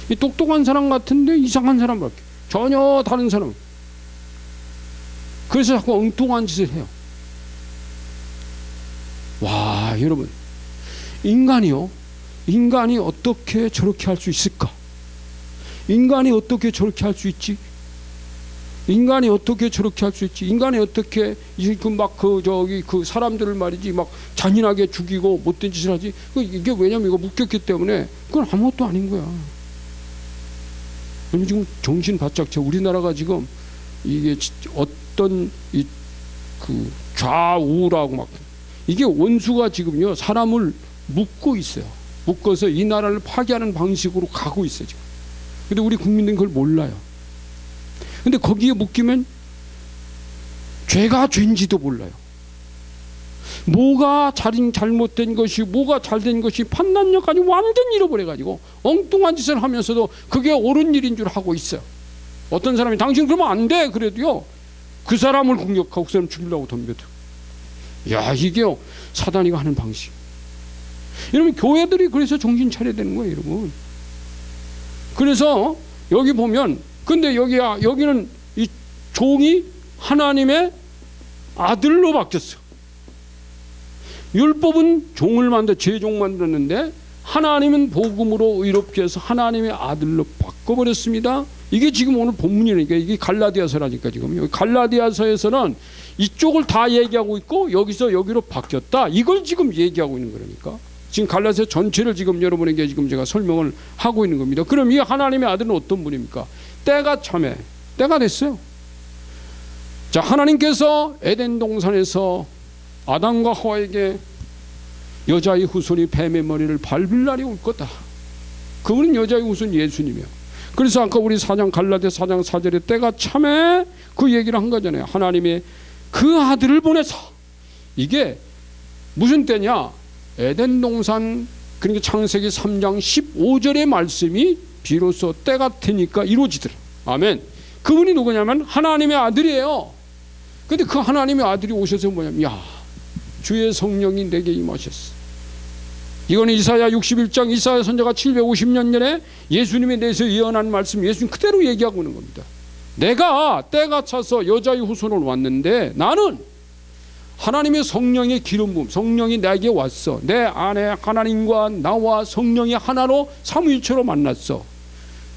A: 이 똑똑한 사람 같은데 이상한 사람으로 바뀌어요. 전혀 다른 사람. 그래서 자꾸 엉뚱한 짓을 해요. 와, 여러분, 인간이 어떻게 저렇게 할 수 있을까? 인간이 어떻게 저렇게 할 수 있지? 인간이 어떻게 저렇게 할 수 있지? 인간이 어떻게 그 사람들을 말이지 막 잔인하게 죽이고 못된 짓을 하지? 이게 왜냐면 이거 묶였기 때문에 그건 아무것도 아닌 거야. 지금 정신 바짝 차. 우리나라가 지금 이게 어떤 그 좌우라고 막 이게 원수가 지금요 사람을 묶고 있어요. 묶어서 이 나라를 파괴하는 방식으로 가고 있어요 지금. 근데 우리 국민들은 그걸 몰라요. 근데 거기에 묶이면 죄가 죄인지도 몰라요. 뭐가 잘못된 것이 뭐가 잘된 것이 판단력까지 완전히 잃어버려가지고 엉뚱한 짓을 하면서도 그게 옳은 일인 줄 하고 있어요. 어떤 사람이 당신 그러면 안 돼 그래도요 그 사람을 공격하고 그 사람 죽이려고 덤벼들어. 야 이게요 사단이 하는 방식. 여러분 교회들이 그래서 정신 차려야 되는 거예요 여러분. 그래서 여기 보면 근데 여기는 이 종이 하나님의 아들로 바뀌었어. 율법은 종을 죄종 만들었는데 하나님은 복음으로 의롭게 해서 하나님의 아들로 바꿔버렸습니다. 이게 지금 오늘 본문이니까 이게 갈라디아서라니까 지금 여기 갈라디아서에서는 이쪽을 다 얘기하고 있고 여기서 여기로 바뀌었다. 이걸 지금 얘기하고 있는 거라니까. 지금 갈라디아서 전체를 지금 여러분에게 지금 제가 설명을 하고 있는 겁니다. 그럼 이 하나님의 아들은 어떤 분입니까? 때가 됐어요. 자, 하나님께서 에덴 동산에서 아담과 하와에게 여자의 후손이 뱀의 머리를 밟을 날이 올 거다. 그분은 여자의 후손 예수님이요. 그래서 아까 우리 갈라디아 4장 4절에 때가 참에 그 얘기를 한 거잖아요. 하나님의 그 아들을 보내서. 이게 무슨 때냐? 에덴 동산 그러니까 창세기 3장 15절의 말씀이 비로소 때 같으니까 이루어지더라. 아멘. 그분이 누구냐면 하나님의 아들이에요. 근데 그 하나님의 아들이 오셔서 뭐냐면 야 주의 성령이 내게 임하셨어. 이거는 이사야 61장 이사야 선지자가 750년 전에 예수님에 대해서 예언한 말씀 예수님 그대로 얘기하고 있는 겁니다. 내가 때가 차서 여자의 후손으로 왔는데 나는 하나님의 성령의 기름 부음 성령이 내게 왔어. 내 안에 하나님과 나와 성령이 하나로 삼위일체로 만났어.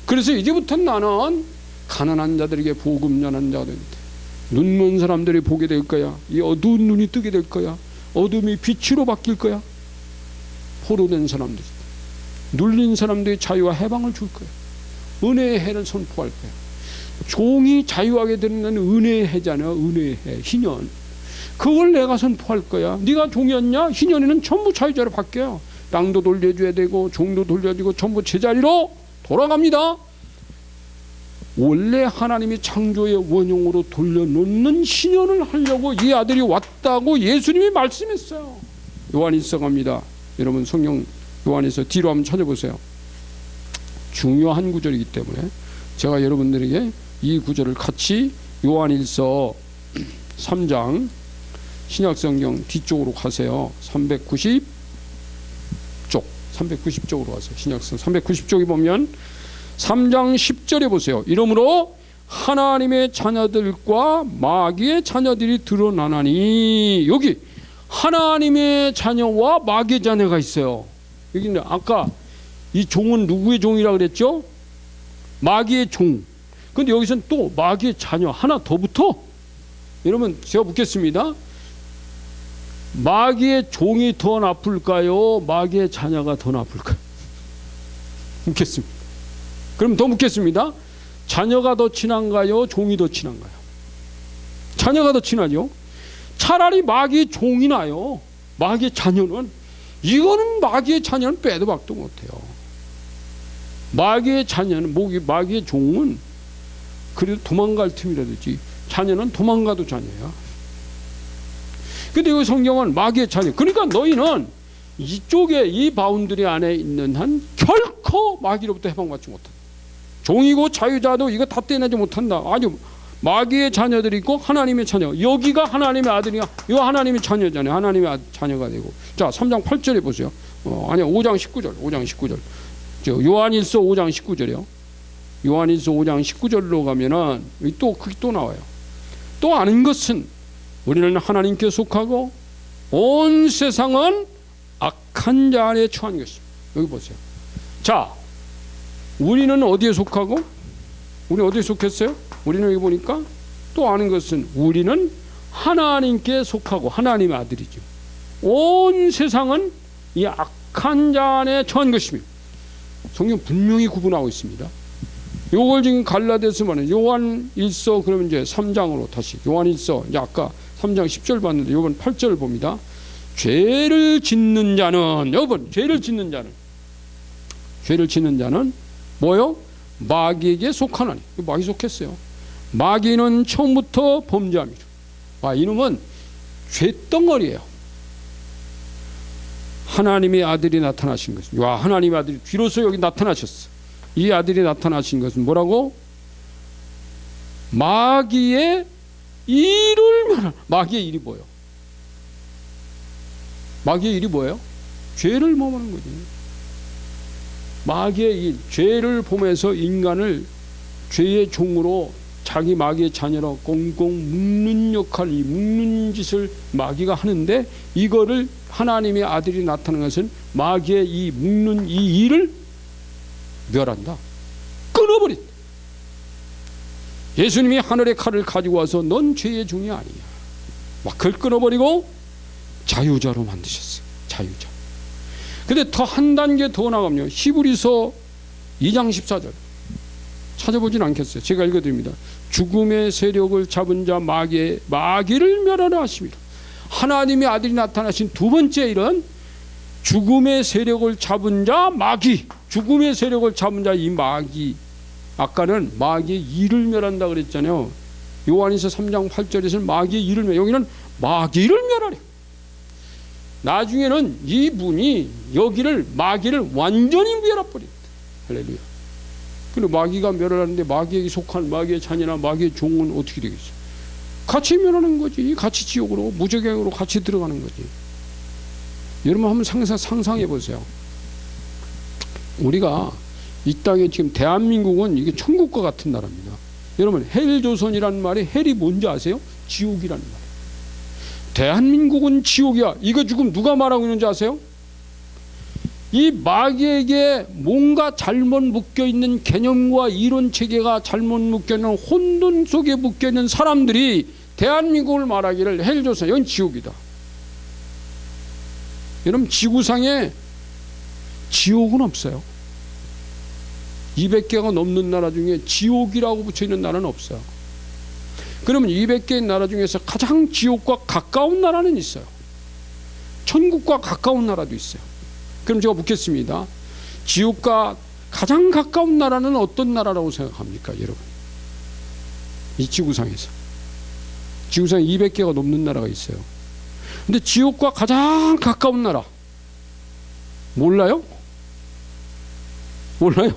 A: 그래서 이제부터 나는 가난한 자들에게 복음 전하는 자가 된다. 눈먼 사람들이 보게 될 거야. 이 어두운 눈이 뜨게 될 거야. 어둠이 빛으로 바뀔 거야. 포로된 사람들, 눌린 사람들이 자유와 해방을 줄 거야. 은혜의 해를 선포할 거야. 종이 자유하게 되는 은혜의 해잖아. 은혜의 해, 희년. 그걸 내가 선포할 거야. 네가 종이었냐? 희년에는 전부 자유자로 바뀌어요. 땅도 돌려줘야 되고 종도 돌려주고 전부 제자리로 돌아갑니다. 원래 하나님이 창조의 원형으로 돌려놓는 희년을 하려고 이 아들이 왔다고 예수님이 말씀했어요. 요한일서 갑니다. 여러분 성경 요한일서 뒤로 한번 찾아보세요. 중요한 구절이기 때문에 제가 여러분들에게 이 구절을 같이 요한일서 3장 신약성경 뒤쪽으로 가세요. 390쪽으로 가세요. 신약성 390쪽에 보면 3장 10절에 보세요. 이러므로 하나님의 자녀들과 마귀의 자녀들이 드러나나니 여기 하나님의 자녀와 마귀의 자녀가 있어요. 여기 아까 이 종은 누구의 종이라 그랬죠? 마귀의 종. 근데 여기서는 또 마귀의 자녀 하나 더 붙어. 여러분 제가 묻겠습니다. 마귀의 종이 더 나쁠까요? 마귀의 자녀가 더 나쁠까요? 묻겠습니다. 그럼 더 묻겠습니다. 자녀가 더 친한가요? 종이 더 친한가요? 자녀가 더 친하죠. 차라리 마귀의 종이 나요. 마귀의 자녀는 이거는 마귀의 자녀는 빼도 박도 못해요. 마귀의 자녀는 마귀의 종은 그래도 도망갈 틈이라든지 자녀는 도망가도 자녀야. 근데 이 성경은 마귀의 자녀. 그러니까 너희는 이쪽에 이 바운드리 안에 있는 한 결코 마귀로부터 해방받지 못한다. 종이고 자유자도 이거 다 떼내지 못한다. 아주 마귀의 자녀들이 있고 하나님의 자녀. 여기가 하나님의 아들이야. 이거 하나님의 자녀잖아요. 하나님의 자녀가 되고. 자 3장 8절에 보세요. 아니야 5장 19절. 요한일서 5장 19절이요. 요한일서 5장 19절로 가면은 그게 또 나와요. 또 아는 것은 우리는 하나님께 속하고 온 세상은 악한 자 안에 처한 것입니다. 여기 보세요. 자, 우리는 어디에 속하고? 우리 어디에 속했어요? 우리는 여기 보니까 또 아는 것은 우리는 하나님께 속하고 하나님의 아들이죠. 온 세상은 이 악한 자 안에 처한 것입니다. 성경 분명히 구분하고 있습니다. 요걸 지금 갈라디아서 말하는 요한일서 그러면 이제 3장으로 다시 요한일서 이제 아까 3장 10절 봤는데 요번 8절을 봅니다. 죄를 짓는 자는, 여러분, 죄를 짓는 자는 뭐요? 마귀에게 속하나니. 마귀 속했어요. 마귀는 처음부터 범죄함이죠. 이놈은 죄덩어리예요. 하나님의 아들이 나타나신 것은, 하나님의 아들이 비로소 여기 나타나셨어. 이 아들이 나타나신 것은 뭐라고? 마귀의 일을 멸하는. 마귀의 일이 뭐예요? 마귀의 일이 뭐예요? 죄를 범하는 거지. 마귀의 일, 죄를 범해서 인간을 죄의 종으로 자기 마귀의 자녀로 꽁꽁 묶는 역할, 이 묶는 짓을 마귀가 하는데, 이거를 하나님의 아들이 나타나는 것은 마귀의 이 묶는 이 일을 멸한다. 끊어버린다. 예수님이 하늘의 칼을 가지고 와서 넌 죄의 종이 아니야. 막 그걸 끊어버리고 자유자로 만드셨어요. 자유자. 근데 더 한 단계 더 나가면요. 히브리서 2장 14절. 찾아보진 않겠어요. 제가 읽어드립니다. 죽음의 세력을 잡은 자 마귀를 멸하라 하십니다. 하나님의 아들이 나타나신 두 번째 일은 죽음의 세력을 잡은 자 마귀. 죽음의 세력을 잡은 자 이 마귀. 아까는 마귀의 일을 멸한다 그랬잖아요. 요한일서 3장 8절에서는 마귀의 일을 멸, 여기는 마귀를 멸하래. 나중에는 이분이 여기를 마귀를 완전히 멸해버린다. 할렐루야. 근데 마귀가 멸하는데 마귀에게 속한 마귀의 자녀나 마귀의 종은 어떻게 되겠어? 같이 멸하는 거지. 같이 지옥으로, 무저갱으로 같이 들어가는 거지. 여러분 한번 상상해 보세요. 우리가 이 땅에 지금 대한민국은 이게 천국과 같은 나라입니다. 여러분 헬조선이라는 말이, 헬이 뭔지 아세요? 지옥이라는 말이에요. 대한민국은 지옥이야. 이거 지금 누가 말하고 있는지 아세요? 이 마귀에게 뭔가 잘못 묶여있는 개념과 이론 체계가 잘못 묶여있는 혼돈 속에 묶여있는 사람들이 대한민국을 말하기를 헬조선, 이건 지옥이다. 여러분 지구상에 지옥은 없어요. 200개가 넘는 나라 중에 지옥이라고 붙여있는 나라는 없어요. 그러면 200개의 나라 중에서 가장 지옥과 가까운 나라는 있어요. 천국과 가까운 나라도 있어요. 그럼 제가 묻겠습니다. 지옥과 가장 가까운 나라는 어떤 나라라고 생각합니까, 여러분? 이 지구상에서. 지구상에 200개가 넘는 나라가 있어요. 근데 지옥과 가장 가까운 나라 몰라요? 몰라요?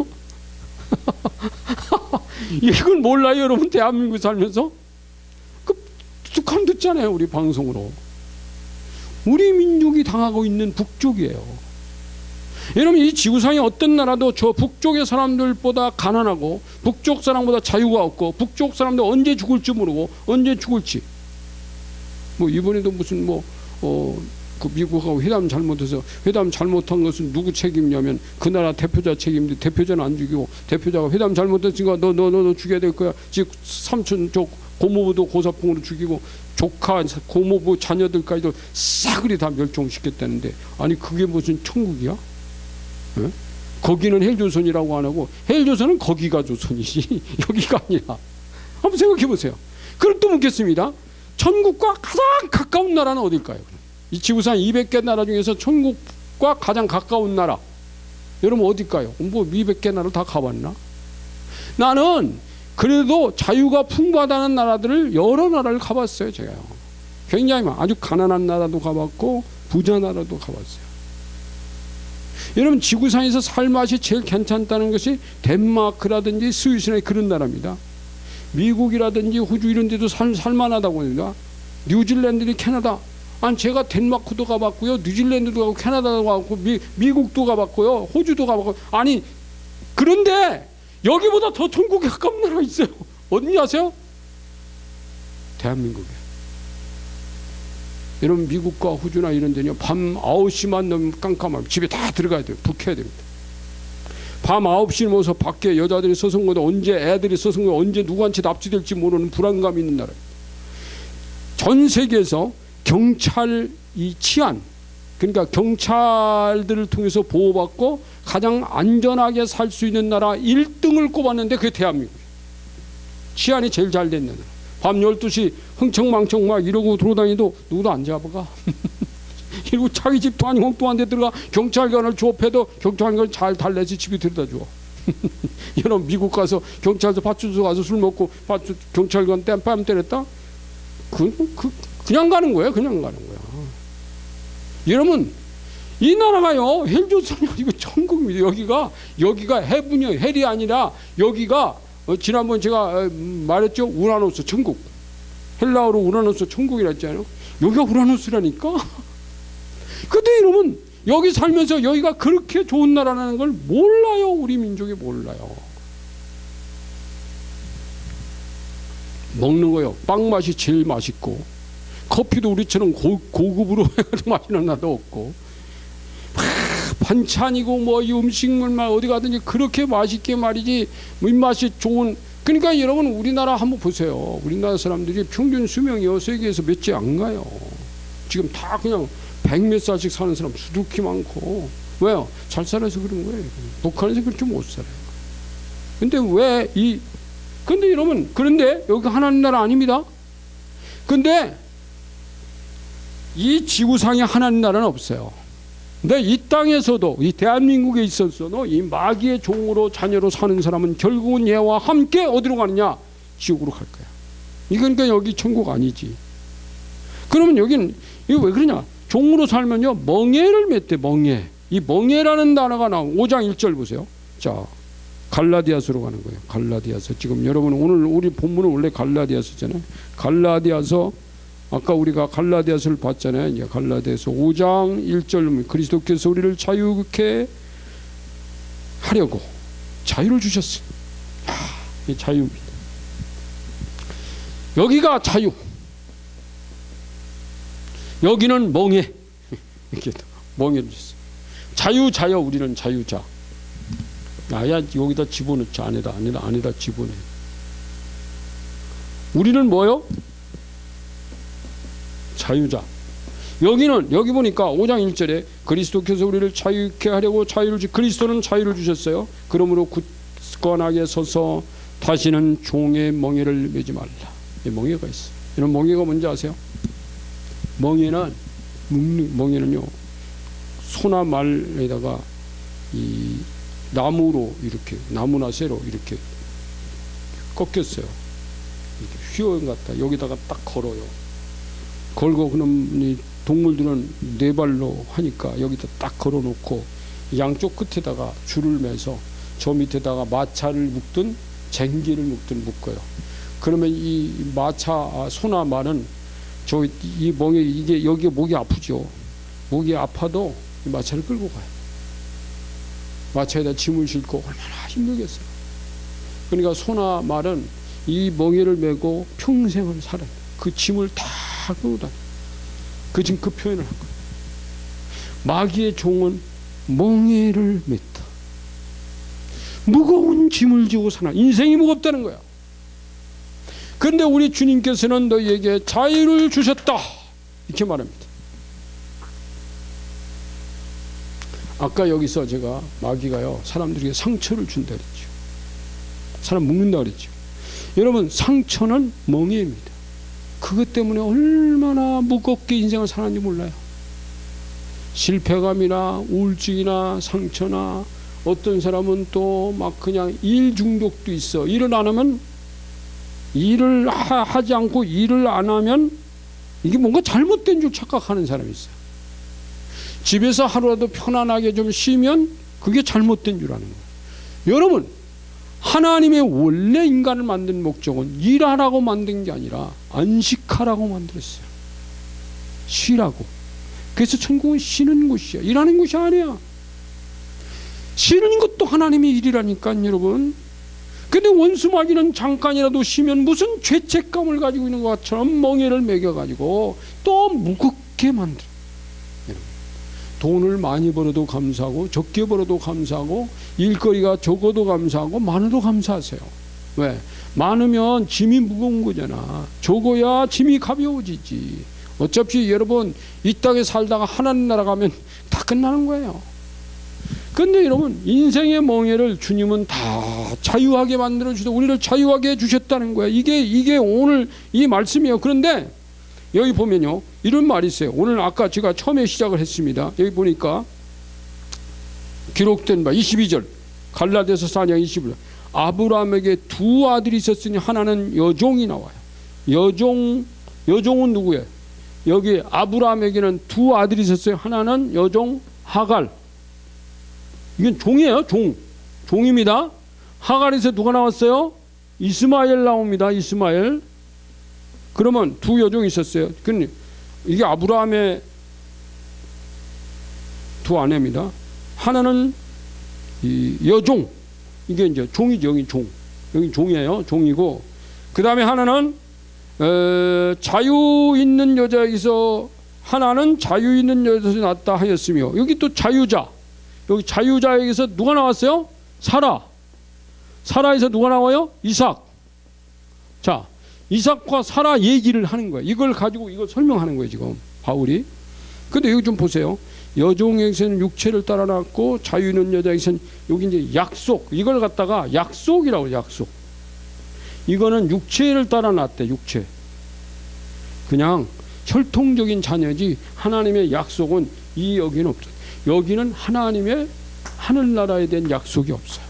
A: 이걸 몰라요, 여러분? 대한민국 살면서 툭하면 듣잖아요, 우리 방송으로. 우리 민족이 당하고 있는 북쪽이에요. 여러분 이 지구상에 어떤 나라도 저 북쪽의 사람들보다 가난하고, 북쪽 사람보다 자유가 없고, 북쪽 사람들 언제 죽을지 모르고, 언제 죽을지. 뭐 이번에도 무슨 그 미국하고 회담 잘못해서, 회담 잘못한 것은 누구 책임이냐면 그 나라 대표자 책임인데, 대표자는 안 죽이고 대표자가 회담 잘못했으니까 너 죽여야 될 거야. 즉 삼촌 쪽 고모부도 고사풍으로 죽이고 조카 고모부 자녀들까지도 싸그리 다 멸종시켰다는데, 아니 그게 무슨 천국이야? 에? 거기는 헬조선이라고 안 하고, 헬조선은 거기가 조선이지 여기가 아니라. 한번 생각해 보세요. 그럼 또 묻겠습니다. 천국과 가장 가까운 나라는 어딜까요? 이 지구상 200개 나라 중에서 천국과 가장 가까운 나라, 여러분 어딜까요? 뭐 200개 나라 다 가봤나? 나는 그래도 자유가 풍부하다는 나라들을, 여러 나라를 가봤어요. 제가요. 굉장히 아주 가난한 나라도 가봤고 부자 나라도 가봤어요. 여러분 지구상에서 삶맛이 제일 괜찮다는 것이 덴마크라든지 스위스나 그런 나라입니다. 미국이라든지 호주 이런 데도 살만하다고 합니다. 뉴질랜드니 캐나다. 아니 제가 덴마크도 가봤고요, 뉴질랜드도 가고 캐나다도 가봤고 미국도 가봤고요, 호주도 가봤고. 아니 그런데 여기보다 더 천국에 가까운 나라가 있어요. 어딘지 아세요? 대한민국에. 여러분 미국과 호주나 이런 데는요, 밤 9시만 넘으면 깜깜하면 집에 다 들어가야 돼요. 불 켜야 됩니다. 밤 9시 넘어서 밖에 여자들이 서성거도, 언제 애들이 서성거도, 언제 누구한테 납치될지 모르는 불안감이 있는 나라예요. 전 세계에서 경찰 이 치안, 그러니까 경찰들을 통해서 보호받고 가장 안전하게 살 수 있는 나라 1등을 꼽았는데 그게 대한민국이에요. 치안이 제일 잘 됐는 나라. 밤 12시 흥청망청 막 이러고 돌아다니도 누구도 안 잡아가. 그리고 자기 집도 아니고 또 한 데 들어가 경찰관을 조업해도 경찰관을 잘 달래서 집에 데려다 줘. 여러분 미국 가서 경찰서 파출소 가서 술 먹고 경찰관 뺨 때렸다? 그냥 가는 거예요. 그냥 가는 거야. 여러분 이 나라가요 헬조선이 아니고 천국입니다. 여기가 해분이요 헬이 아니라 여기가 지난번 제가 말했죠. 우라노스 천국. 헬라어로 우라노스 천국이라 했잖아요. 여기가 우라노스라니까. 근데 여러분 여기 살면서 여기가 그렇게 좋은 나라라는 걸 몰라요. 우리 민족이 몰라요. 먹는 거요. 빵 맛이 제일 맛있고 커피도 우리처럼 고급으로 해가지고 마시는 나라도 없고 반찬이고 뭐 이 음식물만 어디 가든지 그렇게 맛있게 말이지 입맛이 좋은. 그러니까 여러분 우리나라 한번 보세요. 우리나라 사람들이 평균 수명이요 세계에서 몇째 안 가요. 지금 다 그냥 100몇 살씩 사는 사람 수두키 많고. 왜요? 잘 살아서 그런 거예요. 북한에서 그렇게 못 살아요. 근데 근데 여러분 그런데 여기 하나님 나라 아닙니다. 근데 이 지구상에 하나님 나라는 없어요. 근데 이 땅에서도 이 대한민국에 있어서도 이 마귀의 종으로 자녀로 사는 사람은 결국은 얘와 함께 어디로 가느냐? 지옥으로 갈 거야. 그러니까 여기 천국 아니지. 그러면 여기는 이거 왜 그러냐? 종으로 살면요 멍에를 맺대. 멍에. 이 멍에라는 단어가 나오고 5장 1절 보세요. 자 갈라디아서로 가는 거예요. 갈라디아서. 지금 여러분 오늘 우리 본문은 원래 갈라디아서잖아요. 갈라디아서 아까 우리가 갈라디아서를 봤잖아요. 이제 갈라디아서 5장 1절 그리스도께서 우리를 자유케 하려고 자유를 주셨어요. 이 자유입니다. 여기가 자유. 여기는 멍해. 이렇게 멍해를 주셨어요. 자유자여 우리는 자유자. 야 여기다 집어넣자. 안에다 집어넣어. 우리는 뭐요? 자유자. 여기 보니까 5장 1절에 그리스도께서 우리를 자유케 하려고 그리스도는 자유를 주셨어요. 그러므로 굳건하게 서서 다시는 종의 멍에를 매지 말라. 이 멍에가 있어요. 이런 멍에가 뭔지 아세요? 멍에는요 소나 말에다가 이 나무로 이렇게 나무나 쇠로 이렇게 꺾였어요. 휘어인 것 같다. 여기다가 딱 걸어요. 걸고 그럼 이 동물들은 네 발로 하니까 여기다 딱 걸어놓고 양쪽 끝에다가 줄을 매서 저 밑에다가 마차를 묶든 쟁기를 묶든 묶어요. 그러면 이 마차 소나 말은 이 멍에 이게 여기가 목이 아프죠. 목이 아파도 이 마차를 끌고 가요. 마차에다 짐을 싣고 얼마나 힘들겠어요. 그러니까 소나 말은 이 멍에를 메고 평생을 살아요. 그 짐을 다 끌고 다녀요. 지금 그 표현을 한 거예요. 마귀의 종은 멍에를 맸다. 무거운 짐을 지고 사나. 인생이 무겁다는 거야. 그런데 우리 주님께서는 너희에게 자유를 주셨다. 이렇게 말합니다. 아까 여기서 제가 마귀가요 사람들에게 상처를 준다 그랬죠. 사람 묶는다 그랬죠. 여러분 상처는 멍에입니다. 그것 때문에 얼마나 무겁게 인생을 살았는지 몰라요. 실패감이나 우울증이나 상처나 어떤 사람은 또 막 그냥 일 중독도 있어. 일을 안 하면 일을 하지 않고 일을 안 하면 이게 뭔가 잘못된 줄 착각하는 사람이 있어요. 집에서 하루라도 편안하게 좀 쉬면 그게 잘못된 줄 아는 거예요. 여러분 하나님의 원래 인간을 만든 목적은 일하라고 만든 게 아니라 안식하라고 만들었어요. 쉬라고. 그래서 천국은 쉬는 곳이야. 일하는 곳이 아니야. 쉬는 것도 하나님의 일이라니까 여러분. 근데 원수 마귀는 잠깐이라도 쉬면 무슨 죄책감을 가지고 있는 것처럼 멍에를 매겨가지고 또 무겁게 만들어. 돈을 많이 벌어도 감사하고 적게 벌어도 감사하고 일거리가 적어도 감사하고 많아도 감사하세요. 왜? 많으면 짐이 무거운 거잖아. 적어야 짐이 가벼워지지. 어차피 여러분 이 땅에 살다가 하나님 나라 가면 다 끝나는 거예요. 근데 여러분 인생의 멍에를 주님은 다 자유하게 만들어 주셔서 우리를 자유하게 해 주셨다는 거예요. 이게 오늘 이 말씀이에요. 그런데 여기 보면요, 이런 말이 있어요. 오늘 아까 제가 처음에 시작을 했습니다. 여기 보니까 기록된 바 22절 갈라디아서 4장 22절 아브라함에게 두 아들이 있었으니 하나는 여종이 나와요. 여종은 누구예요? 여기 아브라함에게는 두 아들이 있었어요. 하나는 여종 하갈. 이건 종이에요. 종입니다. 하갈에서 누가 나왔어요? 이스마엘 나옵니다. 이스마엘. 그러면 두 여종이 있었어요. 근데 이게 아브라함의 두 아내입니다. 하나는 이 여종. 이게 이제 종이죠. 여기 종이에요. 종이고. 그 다음에 하나는 자유 있는 여자에게서 하나는 자유 있는 여자에서 낳았다 하였으며 여기 또 자유자. 여기 자유자에게서 누가 나왔어요? 사라에서 누가 나와요? 이삭. 자, 이삭과 사라 얘기를 하는 거예요. 이걸 가지고 이걸 설명하는 거예요, 지금 바울이. 근데 여기 좀 보세요. 여종에게서는 육체를 따라 낳았고 자유 있는 여자에게서는 여기 이제 약속. 이걸 갖다가 약속이라고 해요, 약속. 이거는 육체를 따라 낳았대, 육체. 그냥 혈통적인 자녀지 하나님의 약속은 이 여기는 없어요. 여기는 하나님의 하늘나라에 대한 약속이 없어요.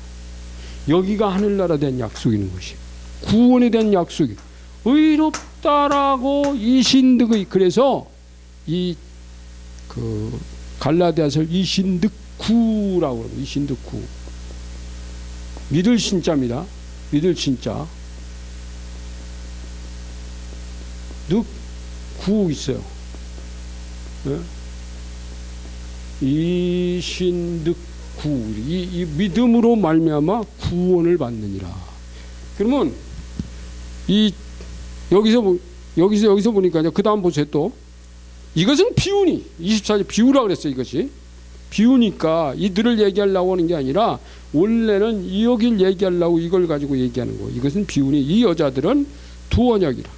A: 여기가 하늘나라에 대한 약속이 있는 것이 구원에 대한 약속이 의롭다라고 이신득의 그래서 이 그 갈라디아서 이신득구라고 그래요. 이신득구 믿을 신자입니다. 믿을 신자 득구 있어요. 네? 이신득구 이 믿음으로 말미암아 구원을 받느니라. 그러면 이 여기서 보니까요. 그 다음 보세요. 또 이것은 비유니 24절 비유라 그랬어요. 이것이 비유니까 이들을 얘기하려고 하는 게 아니라 원래는 이 여길 얘기하려고 이걸 가지고 얘기하는 거예요. 이것은 비유니 이 여자들은 두 언약이라.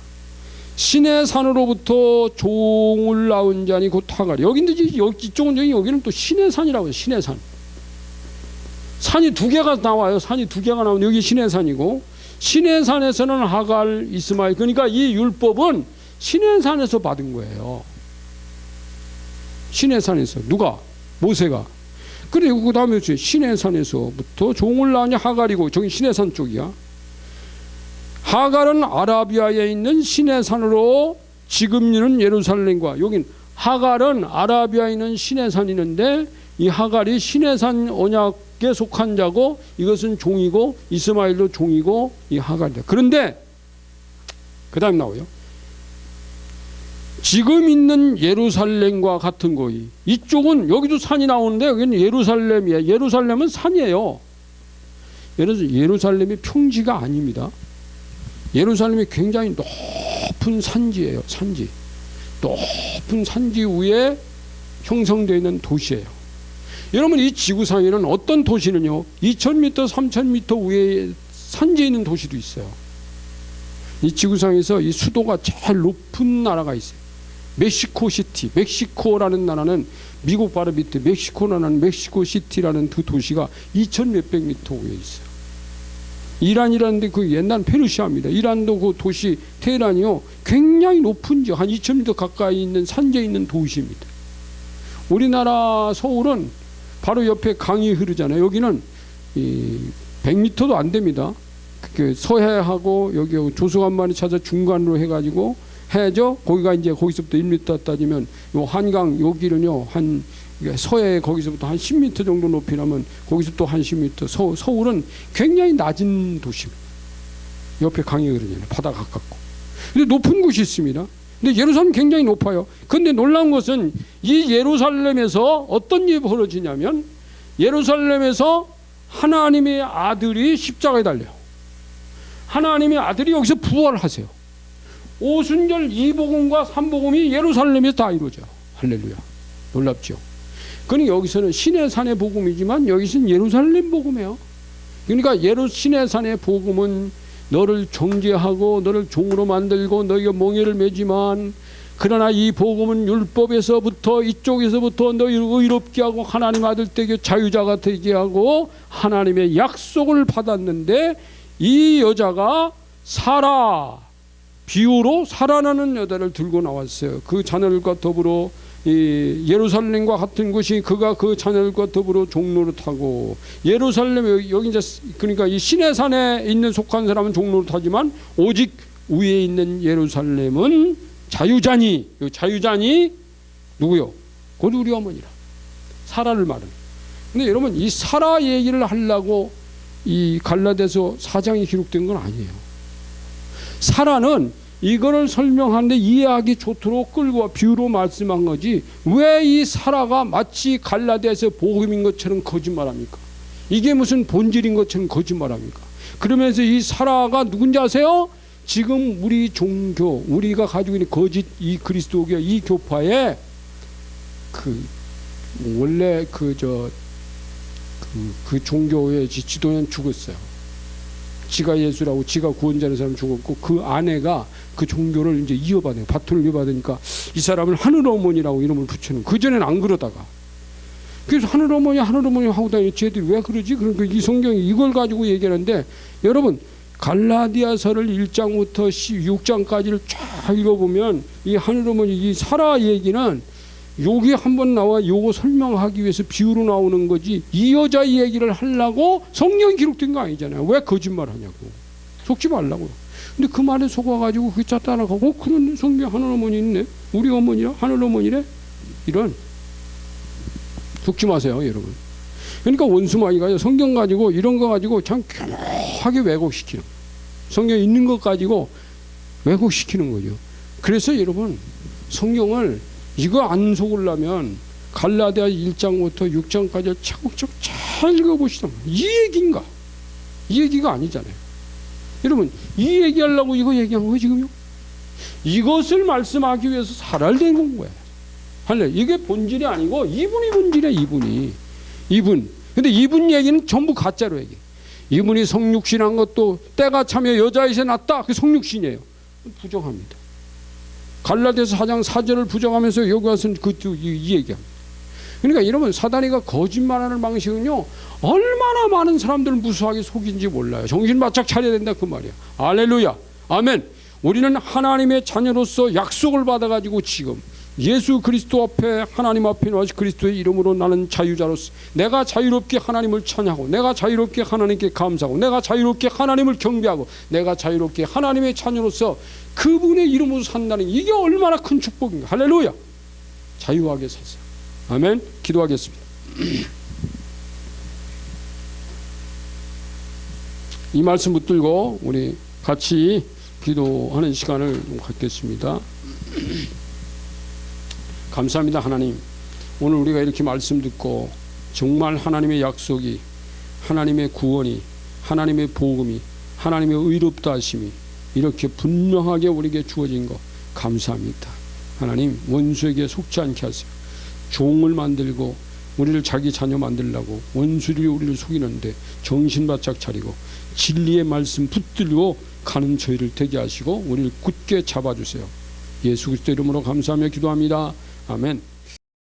A: 신의 산으로부터 종을 낳은 자니 곧 하갈이. 여기는 이쪽은 여기는 또 신의 산이라고 해요. 신의 산. 산이 두 개가 나와요. 산이 두 개가 나오는데 여기 신의 산이고 신의 산에서는 하갈, 이스마엘. 그러니까 이 율법은 신의 산에서 받은 거예요. 신의 산에서 누가? 모세가. 그리고 그 다음에 신의 산에서부터 종을 낳으니 하갈이고 저기 신의 산 쪽이야. 하갈은 아라비아에 있는 신의 산으로 지금 있는 예루살렘과 여긴 하갈은 아라비아에 있는 신의 산이 있는데 이 하갈이 신의 산 언약에 속한 자고 이것은 종이고 이스마엘도 종이고 이 하갈이다. 그런데 그 다음 나와요. 지금 있는 예루살렘과 같은 거이. 이쪽은 여기도 산이 나오는데 여기는 예루살렘이에요. 예루살렘은 산이에요. 예루살렘이 평지가 아닙니다. 예루살렘이 굉장히 높은 산지예요. 산지. 높은 산지 위에 형성되어 있는 도시예요. 여러분 이 지구상에는 어떤 도시는요 2000m, 3000m 위에 산지에 있는 도시도 있어요. 이 지구상에서 이 수도가 제일 높은 나라가 있어요. 멕시코시티. 멕시코라는 나라는 미국 바로 밑에 멕시코라는 멕시코시티라는 그 도시가 2000 몇백 미터 위에 있어요. 이란이라는데 그 옛날 페르시아입니다. 이란도 그 도시 테헤란이요 굉장히 높은 지역 한 2000m 가까이 있는 산지에 있는 도시입니다. 우리나라 서울은 바로 옆에 강이 흐르잖아요. 여기는 100m도 안 됩니다. 그 서해하고 여기 조수간만이 찾아 중간으로 해가지고 해죠. 거기가 이제 거기서부터 1m 따지면 요 한강 여기는요 한 서해 거기서부터 한 10m 정도 높이라면 거기서 또 한 10m. 서울은 굉장히 낮은 도시입니다. 옆에 강이 흐르잖아요. 바다 가깝고. 근데 높은 곳이 있습니다. 근데 예루살렘 굉장히 높아요. 근데 놀라운 것은 이 예루살렘에서 어떤 일이 벌어지냐면 예루살렘에서 하나님의 아들이 십자가에 달려요. 하나님의 아들이 여기서 부활하세요. 오순절 2복음과 3복음이 예루살렘에서 다 이루어져요. 할렐루야. 놀랍죠. 그러니까 여기서는 신의 산의 복음이지만 여기서는 예루살렘 복음이에요. 그러니까 신의 산의 복음은 너를 정죄하고 너를 종으로 만들고 너희가 몽해를 매지만 그러나 이 복음은 율법에서부터 이쪽에서부터 너희를 의롭게 하고 하나님 아들 되게 자유자가 되게 하고 하나님의 약속을 받았는데 이 여자가 사라 비유로 살아나는 여자를 들고 나왔어요. 그 자녀들과 더불어 이 예루살렘과 같은 곳이 그가 그 자녀들과 더불어 종로를 타고 예루살렘 여기 이제 그러니까 이 시내산에 있는 속한 사람은 종로를 타지만 오직 위에 있는 예루살렘은 자유자니 자유자니 누구요? 곧 우리 어머니라. 사라를 말은. 근데 여러분 이 사라 얘기를 하려고 이 갈라디아서 4장이 기록된 건 아니에요. 사라는 이거를 설명하는데 이해하기 좋도록 끌고 와 비유로 말씀한 거지 왜 이 사라가 마치 갈라디아서 복음인 것처럼 거짓말합니까? 이게 무슨 본질인 것처럼 거짓말합니까? 그러면서 이 사라가 누군지 아세요? 지금 우리 종교 우리가 가지고 있는 거짓 이 그리스도교 이 교파에 그 원래 그 종교의 지도자는 죽었어요. 지가 예수라고 지가 구원자는 사람 죽었고 그 아내가 그 종교를 이제 이어받아요. 바톤을 이어받으니까 이 사람을 하늘 어머니라고 이름을 붙이는. 그 전에는 안 그러다가 그래서 하늘 어머니 하고 다니는 쟤들이 왜 그러지? 그러니까 이 성경이 이걸 가지고 얘기하는데 여러분 갈라디아서를 1장부터 6장까지를 쫙 읽어보면 이 하늘 어머니 이 사라 얘기는 여기 한번 나와 요거 설명하기 위해서 비유로 나오는 거지 이 여자 얘기를 하려고 성경이 기록된 거 아니잖아요. 왜 거짓말 하냐고. 속지 말라고요. 근데 그 말에 속아가지고 그게 따라가고 그런 성경 하늘 어머니 있네. 우리 어머니라 하늘 어머니래. 이런 속지 마세요 여러분. 그러니까 원수마귀가 성경 가지고 이런 거 가지고 참 교묘하게 왜곡시키는 성경에 있는 것 가지고 왜곡시키는 거죠. 그래서 여러분 성경을 이거 안 속으려면 갈라디아 1장부터 6장까지 차곡차곡 잘 읽어보시다. 이 얘기인가? 이 얘기가 아니잖아요. 여러분 이 얘기하려고 이거 얘기한 거예요 지금요? 이것을 말씀하기 위해서 살아야 되는 거야. 이게 본질이 아니고 이분이 본질이야. 이분. 근데 이분 얘기는 전부 가짜로 얘기. 이분이 성육신한 것도 때가 차며 여자에서 났다. 그 성육신이에요. 부정합니다. 갈라디아서 4장 4절을 부정하면서 여기 와서는 이 얘기합니다. 그러니까 여러분 사단이가 거짓말하는 방식은요 얼마나 많은 사람들을 무수하게 속인지 몰라요. 정신 바짝 차려야 된다 그 말이야. 할렐루야 아멘. 우리는 하나님의 자녀로서 약속을 받아가지고 지금 예수 그리스도 앞에 하나님 앞에 나와서 그리스도의 이름으로 나는 자유자로서 내가 자유롭게 하나님을 찬양하고 내가 자유롭게 하나님께 감사하고 내가 자유롭게 하나님을 경배하고 내가 자유롭게 하나님의 자녀로서 그분의 이름으로 산다는 이게 얼마나 큰 축복인가. 할렐루야. 자유하게 사세요. 아멘. 기도하겠습니다. 이 말씀 붙들고 우리 같이 기도하는 시간을 갖겠습니다. 감사합니다 하나님. 오늘 우리가 이렇게 말씀 듣고 정말 하나님의 약속이 하나님의 구원이 하나님의 복음이 하나님의 의롭다 하심이 이렇게 분명하게 우리에게 주어진 것 감사합니다. 하나님 원수에게 속지 않게 하세요. 종을 만들고 우리를 자기 자녀 만들려고 원수들이 우리를 속이는데 정신 바짝 차리고 진리의 말씀 붙들고 가는 저희를 되게 하시고 우리를 굳게 잡아주세요. 예수 그리스도 이름으로 감사하며 기도합니다. 아멘.